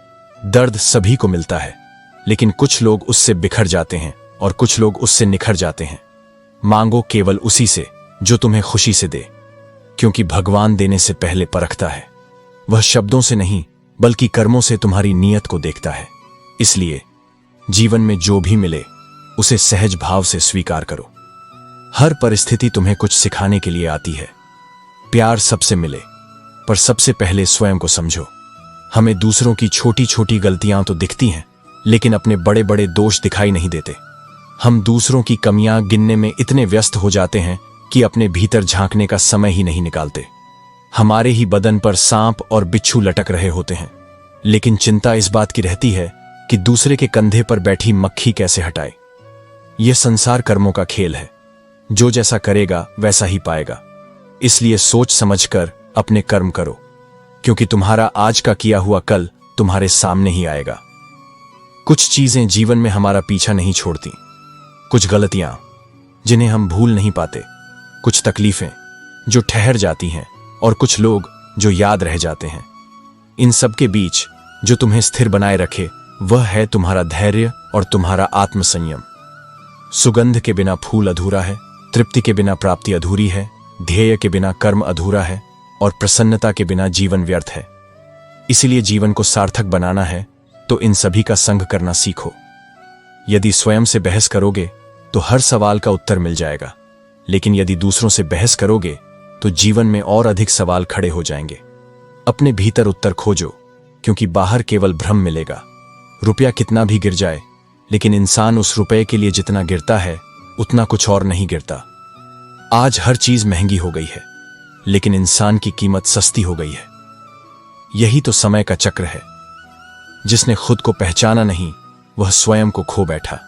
दर्द सभी को मिलता है, लेकिन कुछ लोग उससे बिखर जाते हैं और कुछ लोग उससे निखर जाते हैं। मांगो केवल उसी से जो तुम्हें खुशी से दे, क्योंकि भगवान देने से पहले परखता है। वह शब्दों से नहीं बल्कि कर्मों से तुम्हारी नीयत को देखता है। इसलिए जीवन में जो भी मिले उसे सहज भाव से स्वीकार करो। हर परिस्थिति तुम्हें कुछ सिखाने के लिए आती है। प्यार सबसे मिले, पर सबसे पहले स्वयं को समझो। हमें दूसरों की छोटी छोटी गलतियां तो दिखती हैं, लेकिन अपने बड़े बड़े दोष दिखाई नहीं देते। हम दूसरों की कमियां गिनने में इतने व्यस्त हो जाते हैं कि अपने भीतर झांकने का समय ही नहीं निकालते। हमारे ही बदन पर सांप और बिच्छू लटक रहे होते हैं, लेकिन चिंता इस बात की रहती है कि दूसरे के कंधे पर बैठी मक्खी कैसे हटाए। यह संसार कर्मों का खेल है। जो जैसा करेगा वैसा ही पाएगा। इसलिए सोच समझकर अपने कर्म करो, क्योंकि तुम्हारा आज का किया हुआ कल तुम्हारे सामने ही आएगा। कुछ चीजें जीवन में हमारा पीछा नहीं छोड़ती, कुछ गलतियां जिन्हें हम भूल नहीं पाते, कुछ तकलीफें जो ठहर जाती हैं और कुछ लोग जो याद रह जाते हैं। इन सब के बीच जो तुम्हें स्थिर बनाए रखे वह है तुम्हारा धैर्य और तुम्हारा आत्मसंयम। सुगंध के बिना फूल अधूरा है, तृप्ति के बिना प्राप्ति अधूरी है, ध्येय के बिना कर्म अधूरा है और प्रसन्नता के बिना जीवन व्यर्थ है। इसीलिए जीवन को सार्थक बनाना है तो इन सभी का संग करना सीखो। यदि स्वयं से बहस करोगे तो हर सवाल का उत्तर मिल जाएगा, लेकिन यदि दूसरों से बहस करोगे तो जीवन में और अधिक सवाल खड़े हो जाएंगे। अपने भीतर उत्तर खोजो, क्योंकि बाहर केवल भ्रम मिलेगा। रुपया कितना भी गिर जाए, लेकिन इंसान उस रुपये के लिए जितना गिरता है उतना कुछ और नहीं गिरता। आज हर चीज महंगी हो गई है, लेकिन इंसान की कीमत सस्ती हो गई है। यही तो समय का चक्र है। जिसने खुद को पहचाना नहीं वह स्वयं को खो बैठा।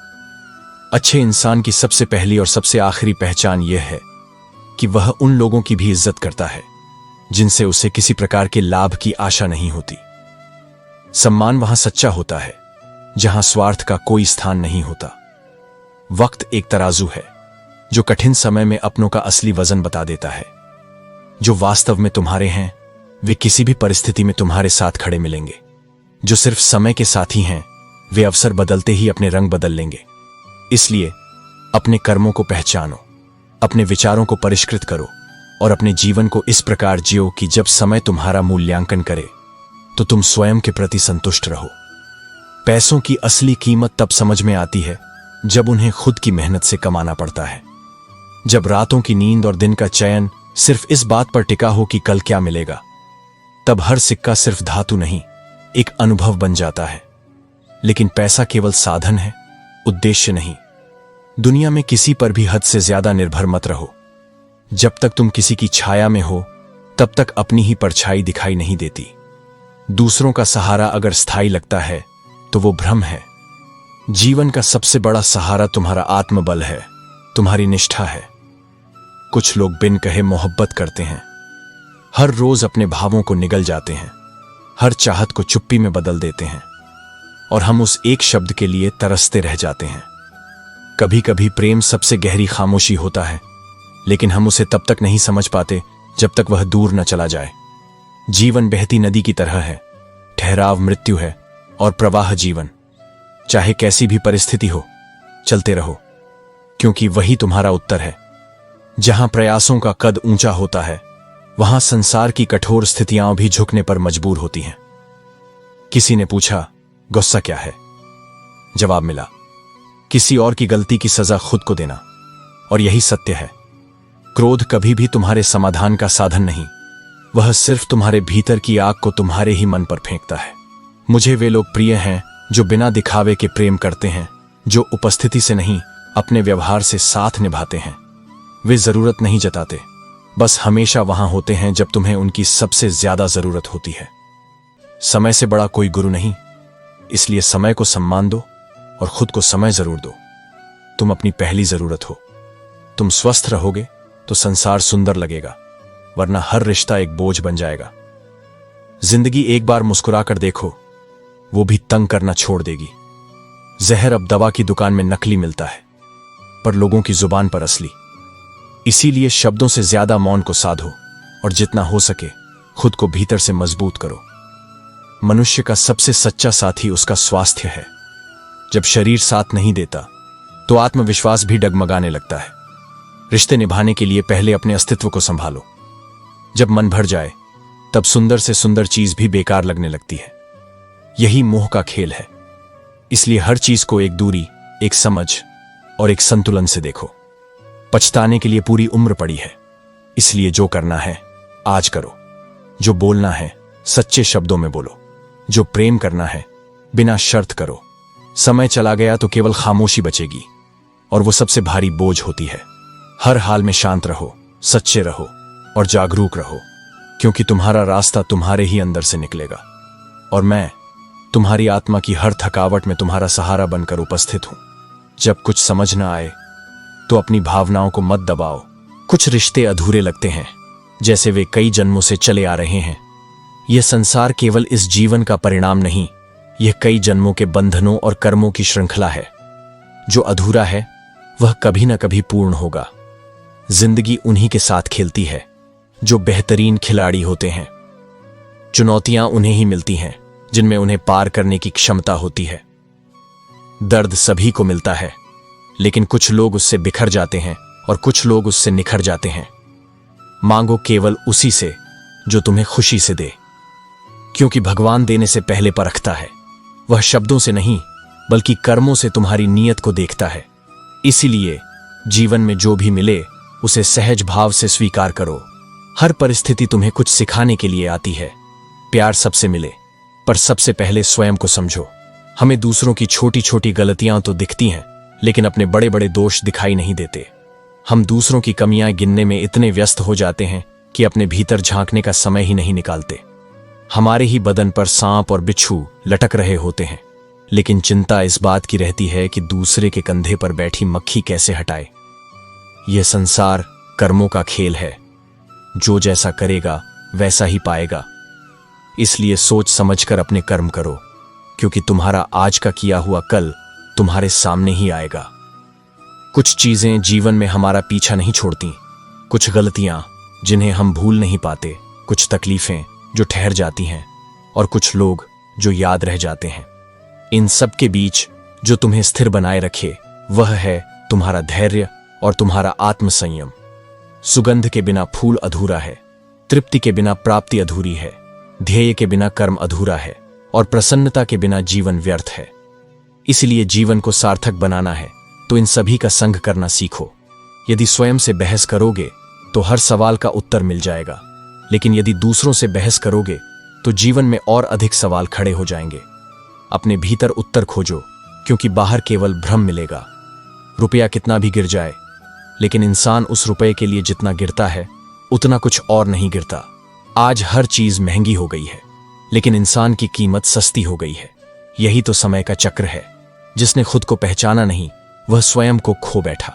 अच्छे इंसान की सबसे पहली और सबसे आखिरी पहचान यह है कि वह उन लोगों की भी इज्जत करता है जिनसे उसे किसी प्रकार के लाभ की आशा नहीं होती। सम्मान वहां सच्चा होता है जहां स्वार्थ का कोई स्थान नहीं होता। वक्त एक तराजू है जो कठिन समय में अपनों का असली वजन बता देता है। जो वास्तव में तुम्हारे हैं वे किसी भी परिस्थिति में तुम्हारे साथ खड़े मिलेंगे। जो सिर्फ समय के साथी हैं वे अवसर बदलते ही अपने रंग बदल लेंगे। इसलिए अपने कर्मों को पहचानो, अपने विचारों को परिष्कृत करो और अपने जीवन को इस प्रकार जियो कि जब समय तुम्हारा मूल्यांकन करे तो तुम स्वयं के प्रति संतुष्ट रहो। पैसों की असली कीमत तब समझ में आती है जब उन्हें खुद की मेहनत से कमाना पड़ता है। जब रातों की नींद और दिन का चयन सिर्फ इस बात पर टिका हो कि कल क्या मिलेगा, तब हर सिक्का सिर्फ धातु नहीं एक अनुभव बन जाता है। लेकिन पैसा केवल साधन है, उद्देश्य नहीं। दुनिया में किसी पर भी हद से ज्यादा निर्भर मत रहो। जब तक तुम किसी की छाया में हो तब तक अपनी ही परछाई दिखाई नहीं देती। दूसरों का सहारा अगर स्थायी लगता है तो वो भ्रम है। जीवन का सबसे बड़ा सहारा तुम्हारा आत्मबल है, तुम्हारी निष्ठा है। कुछ लोग बिन कहे मोहब्बत करते हैं, हर रोज अपने भावों को निगल जाते हैं, हर चाहत को चुप्पी में बदल देते हैं और हम उस एक शब्द के लिए तरसते रह जाते हैं। कभी कभी प्रेम सबसे गहरी खामोशी होता है, लेकिन हम उसे तब तक नहीं समझ पाते जब तक वह दूर न चला जाए। जीवन बहती नदी की तरह है, ठहराव मृत्यु है और प्रवाह जीवन। चाहे कैसी भी परिस्थिति हो, चलते रहो, क्योंकि वही तुम्हारा उत्तर है। जहां प्रयासों का कद ऊंचा होता है वहां संसार की कठोर स्थितियां भी झुकने पर मजबूर होती हैं। किसी ने पूछा, गुस्सा क्या है? जवाब मिला, किसी और की गलती की सजा खुद को देना। और यही सत्य है। क्रोध कभी भी तुम्हारे समाधान का साधन नहीं, वह सिर्फ तुम्हारे भीतर की आग को तुम्हारे ही मन पर फेंकता है। मुझे वे लोग प्रिय हैं जो बिना दिखावे के प्रेम करते हैं, जो उपस्थिति से नहीं अपने व्यवहार से साथ निभाते हैं। वे जरूरत नहीं जताते, बस हमेशा वहां होते हैं जब तुम्हें उनकी सबसे ज्यादा जरूरत होती है। समय से बड़ा कोई गुरु नहीं, इसलिए समय को सम्मान दो और खुद को समय जरूर दो। तुम अपनी पहली जरूरत हो। तुम स्वस्थ रहोगे तो संसार सुंदर लगेगा, वरना हर रिश्ता एक बोझ बन जाएगा। जिंदगी एक बार मुस्कुराकर देखो, वो भी तंग करना छोड़ देगी। जहर अब दवा की दुकान में नकली मिलता है, पर लोगों की जुबान पर असली। इसीलिए शब्दों से ज्यादा मौन को साधो और जितना हो सके खुद को भीतर से मजबूत करो। मनुष्य का सबसे सच्चा साथी उसका स्वास्थ्य है। जब शरीर साथ नहीं देता तो आत्मविश्वास भी डगमगाने लगता है। रिश्ते निभाने के लिए पहले अपने अस्तित्व को संभालो। जब मन भर जाए तब सुंदर से सुंदर चीज भी बेकार लगने लगती है। यही मोह का खेल है। इसलिए हर चीज को एक दूरी, एक समझ और एक संतुलन से देखो। पछताने के लिए पूरी उम्र पड़ी है, इसलिए जो करना है आज करो। जो बोलना है सच्चे शब्दों में बोलो। जो प्रेम करना है बिना शर्त करो। समय चला गया तो केवल खामोशी बचेगी, और वो सबसे भारी बोझ होती है। हर हाल में शांत रहो, सच्चे रहो और जागरूक रहो, क्योंकि तुम्हारा रास्ता तुम्हारे ही अंदर से निकलेगा। और मैं तुम्हारी आत्मा की हर थकावट में तुम्हारा सहारा बनकर उपस्थित हूं। जब कुछ समझ ना आए तो अपनी भावनाओं को मत दबाओ। कुछ रिश्ते अधूरे लगते हैं, जैसे वे कई जन्मों से चले आ रहे हैं। यह संसार केवल इस जीवन का परिणाम नहीं, यह कई जन्मों के बंधनों और कर्मों की श्रृंखला है। जो अधूरा है वह कभी ना कभी पूर्ण होगा। जिंदगी उन्हीं के साथ खेलती है जो बेहतरीन खिलाड़ी होते हैं। चुनौतियां उन्हें ही मिलती हैं जिनमें उन्हें पार करने की क्षमता होती है। दर्द सभी को मिलता है, लेकिन कुछ लोग उससे बिखर जाते हैं और कुछ लोग उससे निखर जाते हैं। मांगो केवल उसी से जो तुम्हें खुशी से दे, क्योंकि भगवान देने से पहले परखता है। वह शब्दों से नहीं बल्कि कर्मों से तुम्हारी नीयत को देखता है। इसीलिए जीवन में जो भी मिले उसे सहज भाव से स्वीकार करो। हर परिस्थिति तुम्हें कुछ सिखाने के लिए आती है। प्यार सबसे मिले, पर सबसे पहले स्वयं को समझो। हमें दूसरों की छोटी छोटी गलतियां तो दिखती हैं, लेकिन अपने बड़े बड़े दोष दिखाई नहीं देते। हम दूसरों की कमियां गिनने में इतने व्यस्त हो जाते हैं कि अपने भीतर झांकने का समय ही नहीं निकालते। हमारे ही बदन पर सांप और बिच्छू लटक रहे होते हैं, लेकिन चिंता इस बात की रहती है कि दूसरे के कंधे पर बैठी मक्खी कैसे हटाए। यह संसार कर्मों का खेल है। जो जैसा करेगा वैसा ही पाएगा। इसलिए सोच समझकर अपने कर्म करो, क्योंकि तुम्हारा आज का किया हुआ कल तुम्हारे सामने ही आएगा। कुछ चीजें जीवन में हमारा पीछा नहीं छोड़ती, कुछ गलतियां जिन्हें हम भूल नहीं पाते, कुछ तकलीफें जो ठहर जाती हैं, और कुछ लोग जो याद रह जाते हैं। इन सब के बीच जो तुम्हें स्थिर बनाए रखे वह है तुम्हारा धैर्य और तुम्हारा आत्मसंयम। सुगंध के बिना फूल अधूरा है, तृप्ति के बिना प्राप्ति अधूरी है, ध्येय के बिना कर्म अधूरा है, और प्रसन्नता के बिना जीवन व्यर्थ है। इसलिए जीवन को सार्थक बनाना है तो इन सभी का संग करना सीखो। यदि स्वयं से बहस करोगे तो हर सवाल का उत्तर मिल जाएगा, लेकिन यदि दूसरों से बहस करोगे तो जीवन में और अधिक सवाल खड़े हो जाएंगे। अपने भीतर उत्तर खोजो, क्योंकि बाहर केवल भ्रम मिलेगा। रुपया कितना भी गिर जाए, लेकिन इंसान उस रुपये के लिए जितना गिरता है उतना कुछ और नहीं गिरता। आज हर चीज महंगी हो गई है, लेकिन इंसान की कीमत सस्ती हो गई है। यही तो समय का चक्र है। जिसने खुद को पहचाना नहीं वह स्वयं को खो बैठा।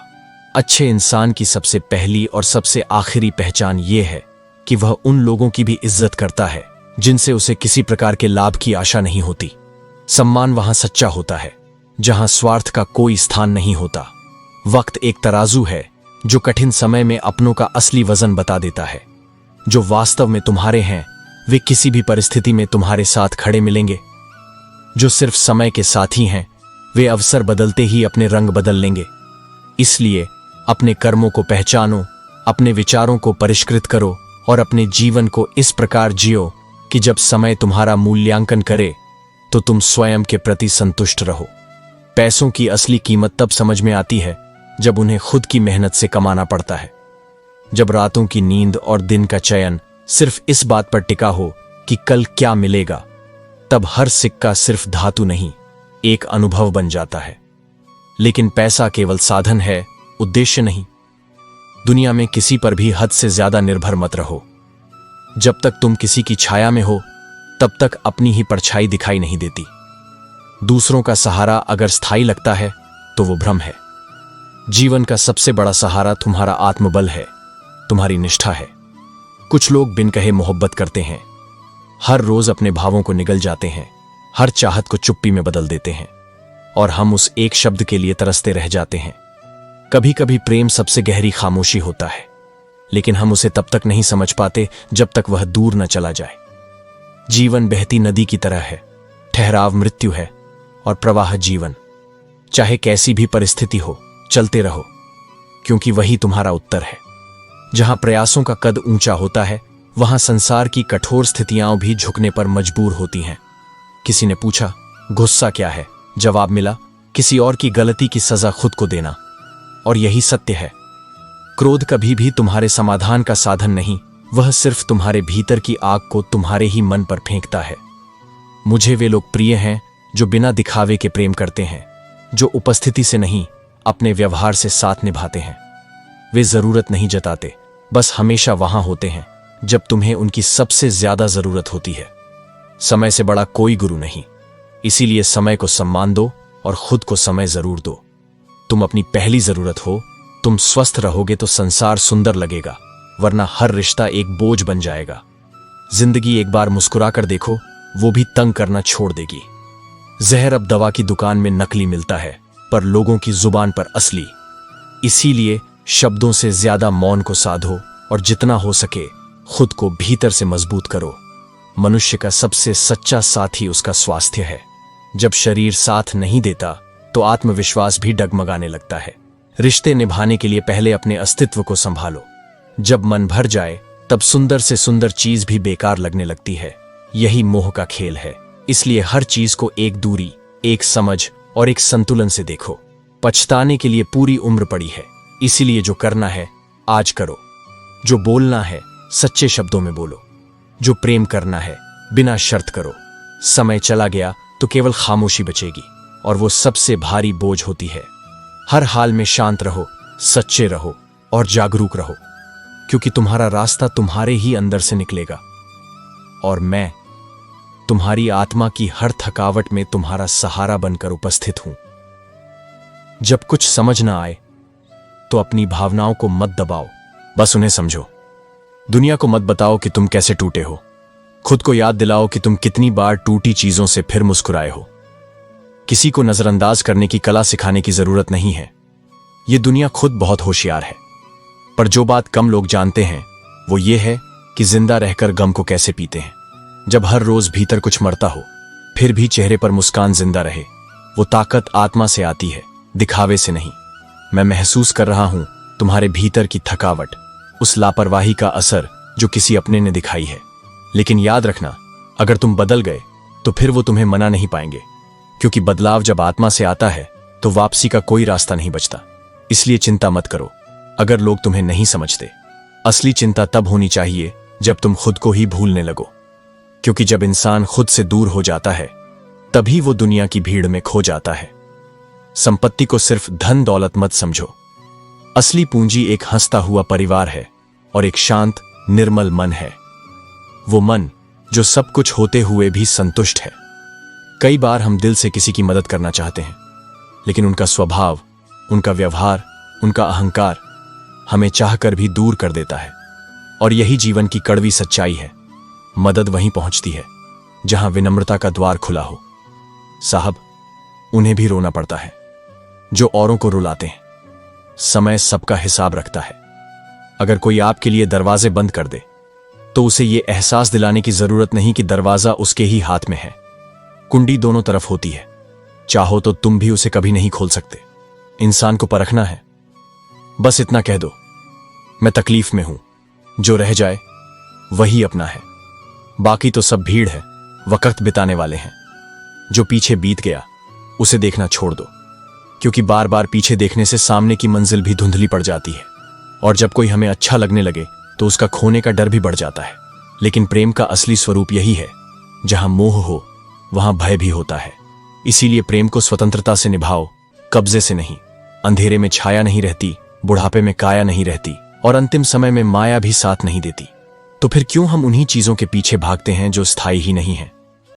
अच्छे इंसान की सबसे पहली और सबसे आखिरी पहचान ये है कि वह उन लोगों की भी इज्जत करता है जिनसे उसे किसी प्रकार के लाभ की आशा नहीं होती। सम्मान वहां सच्चा होता है जहां स्वार्थ का कोई स्थान नहीं होता। वक्त एक तराजू है जो कठिन समय में अपनों का असली वजन बता देता है। जो वास्तव में तुम्हारे हैं वे किसी भी परिस्थिति में तुम्हारे साथ खड़े मिलेंगे। जो सिर्फ समय के साथी हैं वे अवसर बदलते ही अपने रंग बदल लेंगे। इसलिए अपने कर्मों को पहचानो, अपने विचारों को परिष्कृत करो और अपने जीवन को इस प्रकार जियो कि जब समय तुम्हारा मूल्यांकन करे तो तुम स्वयं के प्रति संतुष्ट रहो। पैसों की असली कीमत तब समझ में आती है जब उन्हें खुद की मेहनत से कमाना पड़ता है। जब रातों की नींद और दिन का चयन सिर्फ इस बात पर टिका हो कि कल क्या मिलेगा, तब हर सिक्का सिर्फ धातु नहीं, एक अनुभव बन जाता है। लेकिन पैसा केवल साधन है, उद्देश्य नहीं। दुनिया में किसी पर भी हद से ज्यादा निर्भर मत रहो। जब तक तुम किसी की छाया में हो तब तक अपनी ही परछाई दिखाई नहीं देती। दूसरों का सहारा अगर स्थायी लगता है तो वो भ्रम है। जीवन का सबसे बड़ा सहारा तुम्हारा आत्मबल है, तुम्हारी निष्ठा है। कुछ लोग बिन कहे मोहब्बत करते हैं, हर रोज अपने भावों को निगल जाते हैं, हर चाहत को चुप्पी में बदल देते हैं और हम उस एक शब्द के लिए तरसते रह जाते हैं। कभी कभी प्रेम सबसे गहरी खामोशी होता है, लेकिन हम उसे तब तक नहीं समझ पाते जब तक वह दूर न चला जाए। जीवन बहती नदी की तरह है, ठहराव मृत्यु है और प्रवाह जीवन। चाहे कैसी भी परिस्थिति हो, चलते रहो, क्योंकि वही तुम्हारा उत्तर है। जहां प्रयासों का कद ऊंचा होता है, वहां संसार की कठोर स्थितियां भी झुकने पर मजबूर होती हैं। किसी ने पूछा, गुस्सा क्या है? जवाब मिला, किसी और की गलती की सजा खुद को देना। और यही सत्य है। क्रोध कभी भी तुम्हारे समाधान का साधन नहीं, वह सिर्फ तुम्हारे भीतर की आग को तुम्हारे ही मन पर फेंकता है। मुझे वे लोग प्रिय हैं जो बिना दिखावे के प्रेम करते हैं, जो उपस्थिति से नहीं अपने व्यवहार से साथ निभाते हैं। वे जरूरत नहीं जताते, बस हमेशा वहां होते हैं जब तुम्हें उनकी सबसे ज्यादा जरूरत होती है। समय से बड़ा कोई गुरु नहीं, इसीलिए समय को सम्मान दो और खुद को समय जरूर दो। तुम अपनी पहली जरूरत हो। तुम स्वस्थ रहोगे तो संसार सुंदर लगेगा, वरना हर रिश्ता एक बोझ बन जाएगा। जिंदगी एक बार मुस्कुरा कर देखो, वो भी तंग करना छोड़ देगी। जहर अब दवा की दुकान में नकली मिलता है, पर लोगों की जुबान पर असली। इसीलिए शब्दों से ज्यादा मौन को साधो और जितना हो सके खुद को भीतर से मजबूत करो। मनुष्य का सबसे सच्चा साथी उसका स्वास्थ्य है। जब शरीर साथ नहीं देता तो आत्मविश्वास भी डगमगाने लगता है। रिश्ते निभाने के लिए पहले अपने अस्तित्व को संभालो। जब मन भर जाए तब सुंदर से सुंदर चीज भी बेकार लगने लगती है। यही मोह का खेल है। इसलिए हर चीज को एक दूरी, एक समझ और एक संतुलन से देखो। पछताने के लिए पूरी उम्र पड़ी है, इसीलिए जो करना है आज करो। जो बोलना है सच्चे शब्दों में बोलो। जो प्रेम करना है बिना शर्त करो। समय चला गया तो केवल खामोशी बचेगी और वो सबसे भारी बोझ होती है। हर हाल में शांत रहो, सच्चे रहो और जागरूक रहो, क्योंकि तुम्हारा रास्ता तुम्हारे ही अंदर से निकलेगा और मैं तुम्हारी आत्मा की हर थकावट में तुम्हारा सहारा बनकर उपस्थित हूं। जब कुछ समझ ना आए तो अपनी भावनाओं को मत दबाओ, बस उन्हें समझो। दुनिया को मत बताओ कि तुम कैसे टूटे हो। खुद को याद दिलाओ कि तुम कितनी बार टूटी चीजों से फिर मुस्कुराए हो। किसी को नजरअंदाज करने की कला सिखाने की जरूरत नहीं है। यह दुनिया खुद बहुत होशियार है। पर जो बात कम लोग जानते हैं वो ये है कि जिंदा रहकर गम को कैसे पीते हैं। जब हर रोज भीतर कुछ मरता हो फिर भी चेहरे पर मुस्कान जिंदा रहे, वो ताकत आत्मा से आती है, दिखावे से नहीं। मैं महसूस कर रहा हूं तुम्हारे भीतर की थकावट, उस लापरवाही का असर जो किसी अपने ने दिखाई है। लेकिन याद रखना, अगर तुम बदल गए तो फिर वो तुम्हें मना नहीं पाएंगे, क्योंकि बदलाव जब आत्मा से आता है तो वापसी का कोई रास्ता नहीं बचता। इसलिए चिंता मत करो अगर लोग तुम्हें नहीं समझते। असली चिंता तब होनी चाहिए जब तुम खुद को ही भूलने लगो, क्योंकि जब इंसान खुद से दूर हो जाता है तभी वो दुनिया की भीड़ में खो जाता है। संपत्ति को सिर्फ धन दौलत मत समझो। असली पूंजी एक हंसता हुआ परिवार है और एक शांत निर्मल मन है। वो मन जो सब कुछ होते हुए भी संतुष्ट है। कई बार हम दिल से किसी की मदद करना चाहते हैं, लेकिन उनका स्वभाव, उनका व्यवहार, उनका अहंकार हमें चाहकर भी दूर कर देता है। और यही जीवन की कड़वी सच्चाई है। मदद वहीं पहुंचती है जहां विनम्रता का द्वार खुला हो। साहब, उन्हें भी रोना पड़ता है जो औरों को रुलाते हैं। समय सबका हिसाब रखता है। अगर कोई आपके लिए दरवाजे बंद कर दे तो उसे यह एहसास दिलाने की जरूरत नहीं कि दरवाजा उसके ही हाथ में है। कुंडी दोनों तरफ होती है, चाहो तो तुम भी उसे कभी नहीं खोल सकते। इंसान को परखना है, बस इतना कह दो, मैं तकलीफ में हूं, जो रह जाए वही अपना है, बाकी तो सब भीड़ है, वक्त बिताने वाले हैं। जो पीछे बीत गया उसे देखना छोड़ दो, क्योंकि बार बार पीछे देखने से सामने की मंजिल भी धुंधली पड़ जाती है। और जब कोई हमें अच्छा लगने लगे तो उसका खोने का डर भी बढ़ जाता है। लेकिन प्रेम का असली स्वरूप यही है, जहां मोह हो वहां भय भी होता है। इसीलिए प्रेम को स्वतंत्रता से निभाओ, कब्जे से नहीं। अंधेरे में छाया नहीं रहती, बुढ़ापे में काया नहीं रहती और अंतिम समय में माया भी साथ नहीं देती। तो फिर क्यों हम उन्हीं चीजों के पीछे भागते हैं जो स्थायी ही नहीं है।